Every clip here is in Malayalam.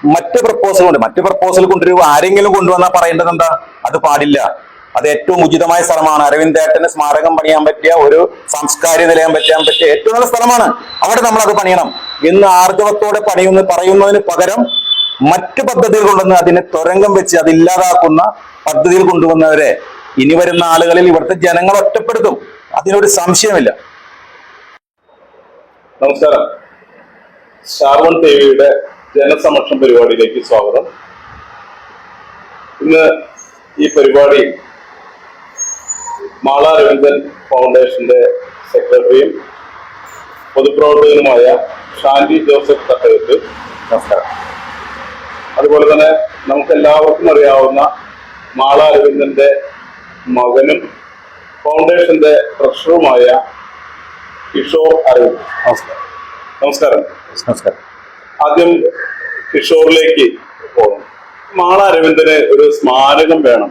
മറ്റ് പ്രപ്പോസൽ കൊണ്ടുവരുമ്പോൾ ആരെങ്കിലും കൊണ്ടുവന്നാൽ പറയേണ്ടത് എന്താ? അത് പാടില്ല. അത് ഏറ്റവും ഉചിതമായ സ്ഥലമാണ്. അരവിന്ദേട്ടന് സ്മാരകം പണിയാൻ പറ്റിയ, ഒരു സാംസ്കാരിക നിലയം പറ്റിയാൻ പറ്റിയ ഏറ്റവും നല്ല സ്ഥലമാണ്. അവിടെ നമ്മൾ അത് പണിയണം എന്ന് ആർജവത്തോടെ പറയുന്നതിന് പകരം മറ്റു പദ്ധതികൾ കൊണ്ടുവന്ന് അതിനെ തുരങ്കം വെച്ച് അതില്ലാതാക്കുന്ന പദ്ധതികൾ കൊണ്ടുവന്നവരെ ഇനി വരുന്ന ആളുകളിൽ ഇവിടുത്തെ ജനങ്ങൾ ഒറ്റപ്പെടുത്തും. അതിനൊരു സംശയമില്ല. നമസ്കാരം. സ്റ്റാർ1 ടിവിയുടെ ജനസമക്ഷം പരിപാടിയിലേക്ക് സ്വാഗതം. ഇന്ന് ഈ പരിപാടി മാള രവീന്ദ്രൻ ഫൗണ്ടേഷന്റെ സെക്രട്ടറിയും പൊതുപ്രവർത്തകനുമായ ഷാൻഡി ജോസഫ് തട്ടകത്ത്. നമസ്കാരം. അതുപോലെ തന്നെ നമുക്ക് എല്ലാവർക്കും അറിയാവുന്ന മാള രവീന്ദ്രന്റെ മകനും ഫൗണ്ടേഷന്റെ ട്രഷററുമായ കിഷോർ അരവിന്ദ്. നമസ്കാരം. നമസ്കാരം. ആദ്യം കിഷോറിലേക്ക് പോകും. മാള രവീന്ദ്രന് ഒരു സ്മാരകം വേണം,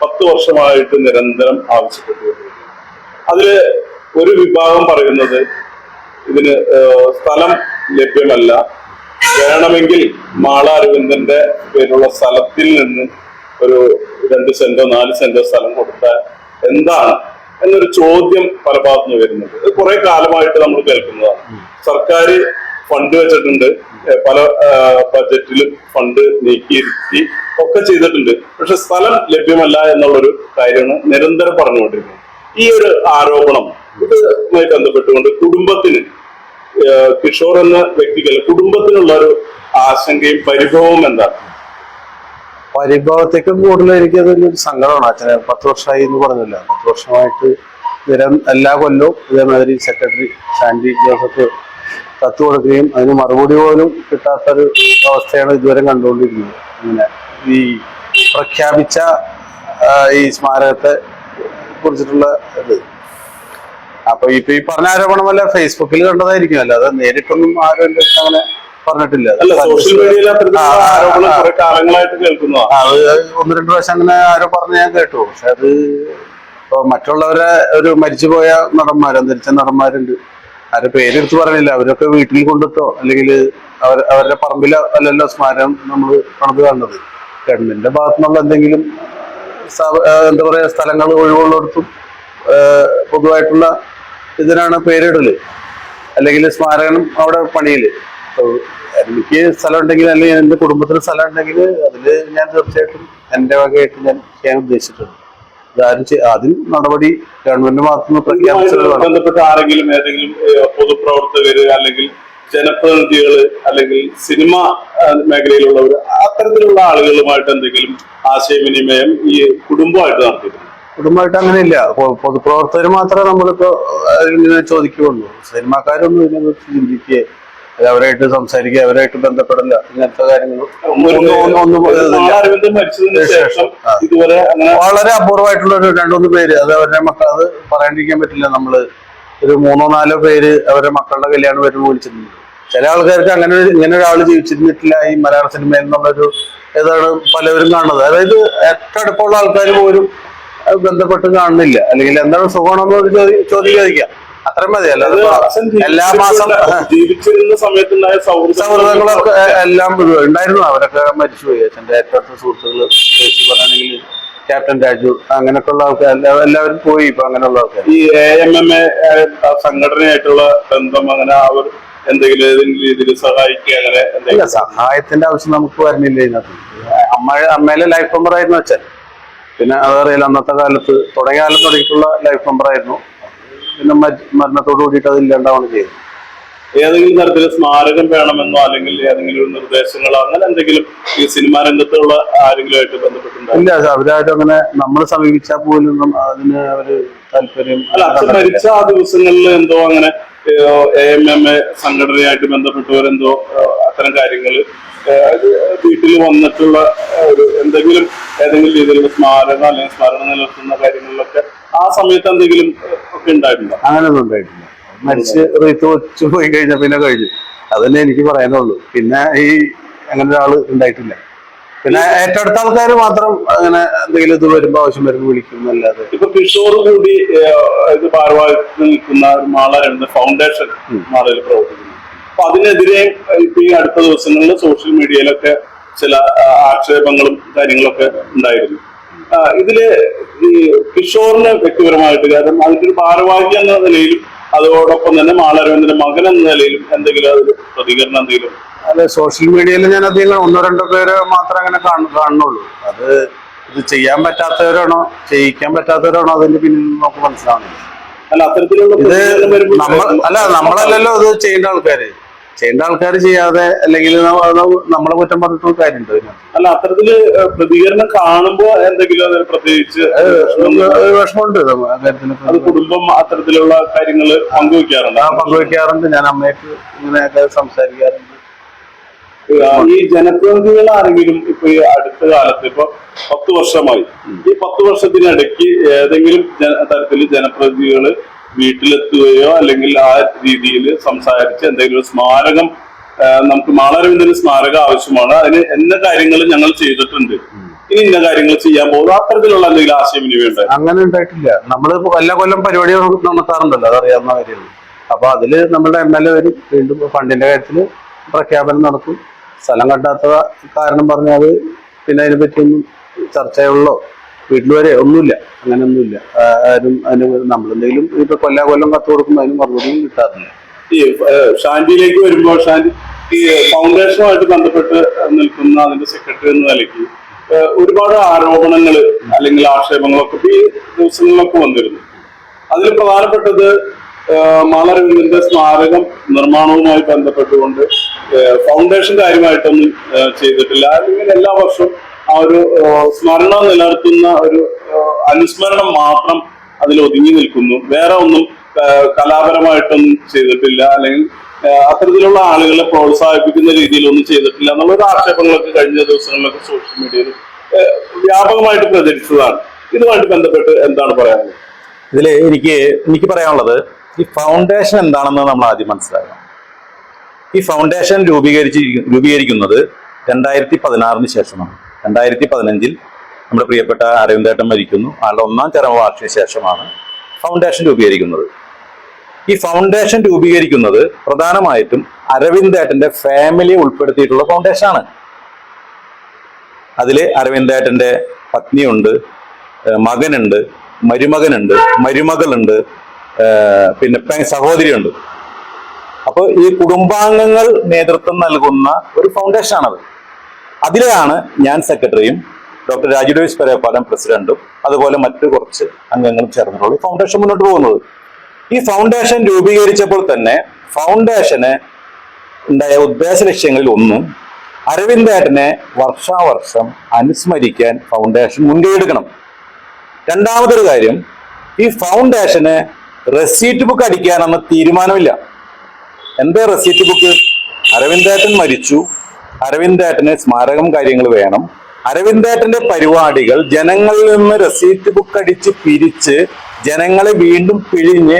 10 വർഷമായിട്ട് നിരന്തരം ആവശ്യപ്പെട്ടുകൊണ്ടിരിക്കുന്നു. അതില് ഒരു വിഭാഗം പറയുന്നത് ഇതിന് സ്ഥലം ലഭ്യമല്ല, വേണമെങ്കിൽ മാള രവീന്ദ്രന്റെ പേരുള്ള സ്ഥലത്തിൽ നിന്ന് ഒരു 2 സെന്റോ 4 സെന്റോ സ്ഥലം കൊടുത്താൽ എന്താണ് എന്നൊരു ചോദ്യം പല ഭാഗത്തുനിന്ന് വരുന്നുണ്ട്. ഇത് കുറെ കാലമായിട്ട് നമ്മൾ കേൾക്കുന്നതാണ്. സർക്കാർ ഫണ്ട് വെച്ചിട്ടുണ്ട്, പല ബജറ്റിലും ഫണ്ട് നീക്കിയിരുത്തി ഒക്കെ ചെയ്തിട്ടുണ്ട്. പക്ഷെ സ്ഥലം ലഭ്യമല്ല എന്നുള്ളൊരു കാര്യമാണ് നിരന്തരം പറഞ്ഞുകൊണ്ടിരിക്കുന്നത്. ഈ ഒരു ആരോപണം ഇതുമായി ബന്ധപ്പെട്ടുകൊണ്ട് കുടുംബത്തിന്, കിഷോർ എന്ന വ്യക്തിക്ക് കുടുംബത്തിനുള്ള ഒരു ആശങ്കയും പരിഭവവും എന്താണ്? പരിഭവത്തേക്ക് കൂടുതൽ എനിക്കതൊരു സങ്കടമാണ്. അച്ഛനെ 10 വർഷമായി എന്ന് പറഞ്ഞില്ല, 10 വർഷമായിട്ട് എല്ലാ കൊല്ലവും ഇതേമാതിരി സെക്രട്ടറി ഷാൻഡി ജോസഫ് കത്ത് കൊടുക്കുകയും അതിന് മറുപടി പോലും കിട്ടാത്തൊരു അവസ്ഥയാണ് ഇതുവരെ കണ്ടുകൊണ്ടിരുന്നത്. അങ്ങനെ ഈ പ്രഖ്യാപിച്ച ഈ സ്മാരകത്തെ കുറിച്ചിട്ടുള്ള ഇത് അപ്പൊ ഇപ്പൊ ഈ പറഞ്ഞ ആരോപണമല്ല ഫേസ്ബുക്കിൽ കണ്ടതായിരിക്കും, അല്ലാതെ നേരിട്ടൊന്നും ആരും എന്റെ അടുത്ത് അങ്ങനെ പറഞ്ഞിട്ടില്ല. സോഷ്യൽ മീഡിയയിൽ അത് 1-2 പ്രാവശ്യം അങ്ങനെ ആരോ പറഞ്ഞ് ഞാൻ കേട്ടു. പക്ഷെ അത് ഇപ്പൊ മറ്റുള്ളവരെ ഒരു മരിച്ചുപോയ നടന്മാർ, അന്തരിച്ച നടന്മാരുണ്ട്, ആരുടെ പേരെടുത്ത് പറഞ്ഞില്ല, അവരൊക്കെ വീട്ടിൽ കൊണ്ടിട്ടോ അല്ലെങ്കിൽ അവരുടെ പറമ്പിൽ അല്ലല്ലോ സ്മാരകം നമ്മൾ പണിത് കാണുന്നത്. ഗവൺമെന്റിന്റെ ഭാഗത്തുനിന്നുള്ള എന്തെങ്കിലും എന്താ പറയാ സ്ഥലങ്ങൾ ഒഴിവുള്ളിടത്തും പൊതുവായിട്ടുള്ള ഇതിനാണ് പേരിടല്, അല്ലെങ്കിൽ സ്മാരകം അവിടെ പണിയില്. എനിക്ക് സ്ഥലം ഉണ്ടെങ്കിൽ അല്ലെങ്കിൽ എന്റെ കുടുംബത്തിന് സ്ഥലം ഉണ്ടെങ്കിൽ അതില് ഞാൻ തീർച്ചയായിട്ടും എന്റെ വകയായിട്ട് ഞാൻ ചെയ്യാൻ ഉദ്ദേശിച്ചിട്ടുണ്ട്. അതിൽ നടപടി ഗവൺമെന്റ് ഭാഗത്തുനിന്ന് പ്രഖ്യാപിച്ചത്. ബന്ധപ്പെട്ട ആരെങ്കിലും, ഏതെങ്കിലും പൊതുപ്രവർത്തകര് അല്ലെങ്കിൽ ജനപ്രതിനിധികള് അല്ലെങ്കിൽ സിനിമ മേഖലയിലുള്ളവർ, അത്തരത്തിലുള്ള ആളുകളുമായിട്ട് എന്തെങ്കിലും ആശയവിനിമയം ഈ കുടുംബമായിട്ട് നടത്തിയിട്ടുണ്ട്? കുടുംബമായിട്ട് അങ്ങനെയില്ല. പൊതുപ്രവർത്തകർ മാത്രമേ നമ്മളിപ്പോ ഇങ്ങനെ ചോദിക്കുകയുള്ളൂ. സിനിമാക്കാരൊന്നും ഇതിനെക്കുറിച്ച് ചിന്തിക്കുകയെ അവരായിട്ട് സംസാരിക്കുക, അവരായിട്ട് ബന്ധപ്പെടില്ല, ഇങ്ങനത്തെ കാര്യങ്ങളും വളരെ അപൂർവമായിട്ടുള്ള ഒരു 2-3 പേര്, അത് അവരുടെ മക്കൾ, അത് പറയാണ്ടിരിക്കാൻ പറ്റില്ല. നമ്മള് ഒരു 3-4 പേര് അവരുടെ മക്കളുടെ കല്യാണം വരുമ്പോൾ വിളിച്ചിട്ടുണ്ട്. ചില ആൾക്കാർക്ക് ഇങ്ങനെ ഒരാൾ ജീവിച്ചിരുന്നിട്ടില്ല ഈ മലയാള സിനിമയിൽ എന്നുള്ളൊരു ഏതാണ് പലവരും കാണുന്നത്. അതായത് ഏറ്റവും അടുപ്പമുള്ള ആൾക്കാർ പോലും ബന്ധപ്പെട്ട് കാണുന്നില്ല, അല്ലെങ്കിൽ എന്താണ് സുഖമാണെന്നൊരു ചോദ്യം ചോദിക്കാം, അത്രയും മതി. അല്ലാതെ എല്ലാ മാസം ജീവിച്ചിരുന്ന സമയത്തുണ്ടായ സൗഹൃദങ്ങളൊക്കെ എല്ലാം ഉണ്ടായിരുന്നു. അവരൊക്കെ മരിച്ചുപോയി. അച്ഛൻ്റെ ഏറ്റവും അടുത്ത സുഹൃത്തുക്കൾ പറയുകയാണെങ്കിൽ ക്യാപ്റ്റൻ രാജു, അങ്ങനെയൊക്കെ ഉള്ള ആൾക്കാർ എല്ലാവരും പോയി. ഇപ്പൊ അങ്ങനെയുള്ള ആൾക്കാർ ഈ AMMA സംഘടനയായിട്ടുള്ള ബന്ധം, അങ്ങനെ അവർ എന്തെങ്കിലും ഏതെങ്കിലും രീതിയിൽ സഹായിക്കുക, അങ്ങനെ എന്തെങ്കിലും? സഹായത്തിന്റെ ആവശ്യം നമുക്ക് വരുന്നില്ല ഇതിനകത്ത്. അമ്മയിലെ ലൈഫ് മെമ്പർ ആയിരുന്നു അച്ഛൻ. പിന്നെ അതറിയില്ല, അന്നത്തെ കാലത്ത് തുടങ്ങിയ കാലത്ത് തുടങ്ങിയിട്ടുള്ള ലൈഫ് മെമ്പർ ആയിരുന്നു. പിന്നെ മരണത്തോട് കൂടിയിട്ട് അത് ഇല്ലാണ്ടാവുകയാണ് ചെയ്തത്. ഏതെങ്കിലും തരത്തിൽ സ്മാരകം വേണമെന്നോ അല്ലെങ്കിൽ ഏതെങ്കിലും നിർദ്ദേശങ്ങളോ അങ്ങനെ എന്തെങ്കിലും ഈ സിനിമാ രംഗത്തുള്ള ആരെങ്കിലും ബന്ധപ്പെട്ടിട്ടുണ്ടോ? ഇല്ല, അവരാരും അങ്ങനെ നമ്മൾ സമീപിച്ചാൽ പോലും അതിന് അവര് താല്പര്യം. അല്ല, മരിച്ച ആ ദിവസങ്ങളിൽ എന്തോ അങ്ങനെ AMMA സംഘടനയായിട്ട് ബന്ധപ്പെട്ടവരെന്തോ അത്തരം കാര്യങ്ങൾ വീട്ടിൽ വന്നിട്ടുള്ള ഒരു എന്തെങ്കിലും ഏതെങ്കിലും രീതിയിലുള്ള സ്മാരകം അല്ലെങ്കിൽ സ്മരണം നിലനിർത്തുന്ന കാര്യങ്ങളിലൊക്കെ ആ സമയത്ത് എന്തെങ്കിലും ഒക്കെ ഉണ്ടായിട്ടുണ്ടോ? അങ്ങനെയൊന്നും ഉണ്ടായിട്ടില്ല. മരിച്ച് വെച്ചു പോയി കഴിഞ്ഞാൽ പിന്നെ കഴിഞ്ഞു. അതന്നെ എനിക്ക് പറയാനുള്ളൂ. പിന്നെ ഈ അങ്ങനെ ഒരാള് ഉണ്ടായിട്ടില്ല. പിന്നെ ഏറ്റവും അടുത്ത ആൾക്കാർ മാത്രം അങ്ങനെ എന്തെങ്കിലും ഇത് വരുമ്പോ ആവശ്യം വരുമ്പോൾ വിളിക്കും അല്ലാതെ. ഇപ്പൊ കിഷോർ കൂടി ഇത് ഭാരവാഹിത്വത്തിൽ നിൽക്കുന്ന മാള രവീന്ദ്രൻ ഫൗണ്ടേഷൻ മാളയിൽ പ്രവർത്തിക്കുന്നു. അപ്പൊ അതിനെതിരെ ഇപ്പൊ ഈ അടുത്ത ദിവസങ്ങളിൽ സോഷ്യൽ മീഡിയയിലൊക്കെ ചില ആക്ഷേപങ്ങളും കാര്യങ്ങളൊക്കെ ഉണ്ടായിരുന്നു. ഇതില് ഈ കിഷോറിന് വ്യക്തിപരമായിട്ട്, കാരണം അതിന്റെ ഒരു ഭാരവാഹി എന്ന നിലയിലും അതോടൊപ്പം തന്നെ മാളരവിന്ദന്റെ മകൻ എന്ന നിലയിലും എന്തെങ്കിലും അതിൽ പ്രതികരണം എന്തെങ്കിലും? അതെ, സോഷ്യൽ മീഡിയയിൽ ഞാൻ അധികം 1-2 പേര് മാത്രമേ അങ്ങനെ കാണുന്നുള്ളൂ. അത് ഇത് ചെയ്യാൻ പറ്റാത്തവരാണോ ചെയ്യിക്കാൻ പറ്റാത്തവരാണോ അതിന്റെ പിന്നിൽ നമുക്ക് മനസ്സിലാവുന്നില്ല. അല്ല, അത്തരത്തിലുള്ള നമ്മളല്ലല്ലോ അത് ചെയ്യേണ്ട ആൾക്കാർ ചെയ്യാതെ അല്ലെങ്കിൽ നമ്മളെ കുറ്റം പറഞ്ഞിട്ടുള്ള കാര്യമുണ്ടോ? അല്ല, അത്തരത്തില് പ്രതികരണം കാണുമ്പോ എന്തെങ്കിലും പ്രത്യേകിച്ച് വിഷമമുണ്ട്. അത് കുടുംബം അത്തരത്തിലുള്ള കാര്യങ്ങൾ പങ്കുവെക്കാറുണ്ട്. ഞാൻ അമ്മയ്ക്ക് ഇങ്ങനെയൊക്കെ സംസാരിക്കാറുണ്ട്. ഈ ജനപ്രതിനിധികൾ ആരെങ്കിലും ഇപ്പൊ ഈ അടുത്ത കാലത്ത് ഇപ്പൊ 10 വർഷമായി, ഈ 10 വർഷത്തിനിടയ്ക്ക് ഏതെങ്കിലും തരത്തിൽ ജനപ്രതിനിധികള് വീട്ടിലെത്തുകയോ അല്ലെങ്കിൽ ആ രീതിയിൽ സംസാരിച്ച് എന്തെങ്കിലും സ്മാരകം, നമുക്ക് മാളരവിന്ദന് സ്മാരകം ആവശ്യമാണ്, അതിന് എന്ന കാര്യങ്ങൾ ഞങ്ങൾ ചെയ്തിട്ടുണ്ട്, ഇനി ഇന്ന കാര്യങ്ങൾ ചെയ്യാൻ പോകുന്നു, അത്തരത്തിലുള്ള എന്തെങ്കിലും ആശയവിനിമയം ഉണ്ടായി? അങ്ങനെ ഉണ്ടായിട്ടില്ല. നമ്മൾ എല്ലാ കൊല്ലം പരിപാടികൾ നടത്താറുണ്ടല്ലോ, അതറിയാവുന്ന കാര്യമാണ്. അപ്പൊ അതില് നമ്മുടെ MLA വരും, വീണ്ടും ഫണ്ടിന്റെ കാര്യത്തിൽ പ്രഖ്യാപനം നടത്തും. സ്ഥലം കണ്ടാത്ത കാരണം പറഞ്ഞാൽ പിന്നെ അതിനെ പറ്റിയൊന്നും ചർച്ചയുള്ളോ വീട്ടിൽ വരെ ഒന്നുമില്ല, അങ്ങനെയൊന്നുമില്ല. ആരും അതിന് നമ്മളെന്തെങ്കിലും ഇപ്പൊ കൊല്ലം കത്ത് കൊടുക്കുമ്പോൾ അതിന് മറുപടിയും കിട്ടാറില്ല. ഈ ഷാൻഡിയിലേക്ക് വരുമ്പോൾ, ഷാൻഡി ഈ ഫൗണ്ടേഷനുമായിട്ട് ബന്ധപ്പെട്ട് നിൽക്കുന്ന അതിന്റെ സെക്രട്ടറി എന്ന നിലയ്ക്ക് ഒരുപാട് ആരോപണങ്ങൾ അല്ലെങ്കിൽ ആക്ഷേപങ്ങളൊക്കെ ഈ ദിവസങ്ങളിലൊക്കെ വന്നിരുന്നു. അതിൽ പ്രധാനപ്പെട്ടത് മാളരവിന്ദന്റെ സ്മാരകം നിർമ്മാണവുമായി ബന്ധപ്പെട്ടുകൊണ്ട് ഫൗണ്ടേഷൻ കാര്യമായിട്ടൊന്നും ചെയ്തിട്ടില്ല, അല്ലെങ്കിൽ എല്ലാ വർഷവും ആ ഒരു സ്മരണ നിലനിർത്തുന്ന ഒരു അനുസ്മരണം മാത്രം അതിൽ ഒതുങ്ങി നിൽക്കുന്നു, വേറെ ഒന്നും കലാപരമായിട്ടൊന്നും ചെയ്തിട്ടില്ല, അല്ലെങ്കിൽ അത്തരത്തിലുള്ള ആളുകളെ പ്രോത്സാഹിപ്പിക്കുന്ന രീതിയിലൊന്നും ചെയ്തിട്ടില്ല എന്നുള്ളൊരു ആക്ഷേപങ്ങളൊക്കെ കഴിഞ്ഞ ദിവസങ്ങളിലൊക്കെ സോഷ്യൽ മീഡിയയിൽ വ്യാപകമായിട്ട് പ്രചരിച്ചതാണ്. ഇതുമായിട്ട് ബന്ധപ്പെട്ട് എന്താണ് പറയാനുള്ളത്? ഇതിൽ എനിക്ക് പറയാനുള്ളത്, ഈ ഫൗണ്ടേഷൻ എന്താണെന്ന് നമ്മൾ ആദ്യം മനസ്സിലാക്കണം. ഈ ഫൗണ്ടേഷൻ രൂപീകരിക്കുന്നത് 2016 ശേഷമാണ്. 2015 നമ്മുടെ പ്രിയപ്പെട്ട അരവിന്ദേട്ടൻ മരിക്കുന്നു. ആളുടെ 1ാം ചരമവാർഷിക ശേഷമാണ് ഫൗണ്ടേഷൻ രൂപീകരിക്കുന്നത്. ഈ ഫൗണ്ടേഷൻ രൂപീകരിക്കുന്നത് പ്രധാനമായിട്ടും അരവിന്ദേട്ടന്റെ ഫാമിലിയെ ഉൾപ്പെടുത്തിയിട്ടുള്ള ഫൗണ്ടേഷനാണ്. അതിൽ അരവിന്ദേട്ടന്റെ പത്നിയുണ്ട്, മകനുണ്ട്, മരുമകനുണ്ട്, മരുമകളുണ്ട്, പിന്നെ സഹോദരിയുണ്ട്. അപ്പോൾ ഈ കുടുംബാംഗങ്ങൾ നേതൃത്വം നൽകുന്ന ഒരു ഫൗണ്ടേഷനാണത്. അതിലാണ് ഞാൻ സെക്രട്ടറിയും ഡോക്ടർ രാജു ഡേവിസ് പെരേപ്പാലം പ്രസിഡന്റും അതുപോലെ മറ്റു കുറച്ച് അംഗങ്ങളും ചേർന്നിട്ടുള്ള ഈ ഫൗണ്ടേഷൻ മുന്നോട്ട് പോകുന്നത്. ഈ ഫൗണ്ടേഷൻ രൂപീകരിച്ചപ്പോൾ തന്നെ ഫൗണ്ടേഷന് ഉണ്ടായ ഉദ്ദേശ ലക്ഷ്യങ്ങളിൽ ഒന്നും അരവിന്ദേട്ടനെ വർഷാവർഷം അനുസ്മരിക്കാൻ ഫൗണ്ടേഷൻ മുൻകൈയെടുക്കണം. രണ്ടാമതൊരു കാര്യം, ഈ ഫൗണ്ടേഷന് റെസീറ്റ് ബുക്ക് അടിക്കാനെന്ന തീരുമാനമില്ല. എന്താ റെസീറ്റ് ബുക്ക്? അരവിന്ദേട്ടൻ മരിച്ചു, അരവിന്ദേട്ടന് സ്മാരകം കാര്യങ്ങൾ വേണം, അരവിന്ദേട്ടന്റെ പരിപാടികൾ ജനങ്ങളിൽ നിന്ന് റെസീറ്റ് ബുക്ക് അടിച്ച് പിരിച്ച് ജനങ്ങളെ വീണ്ടും പിഴിഞ്ഞ്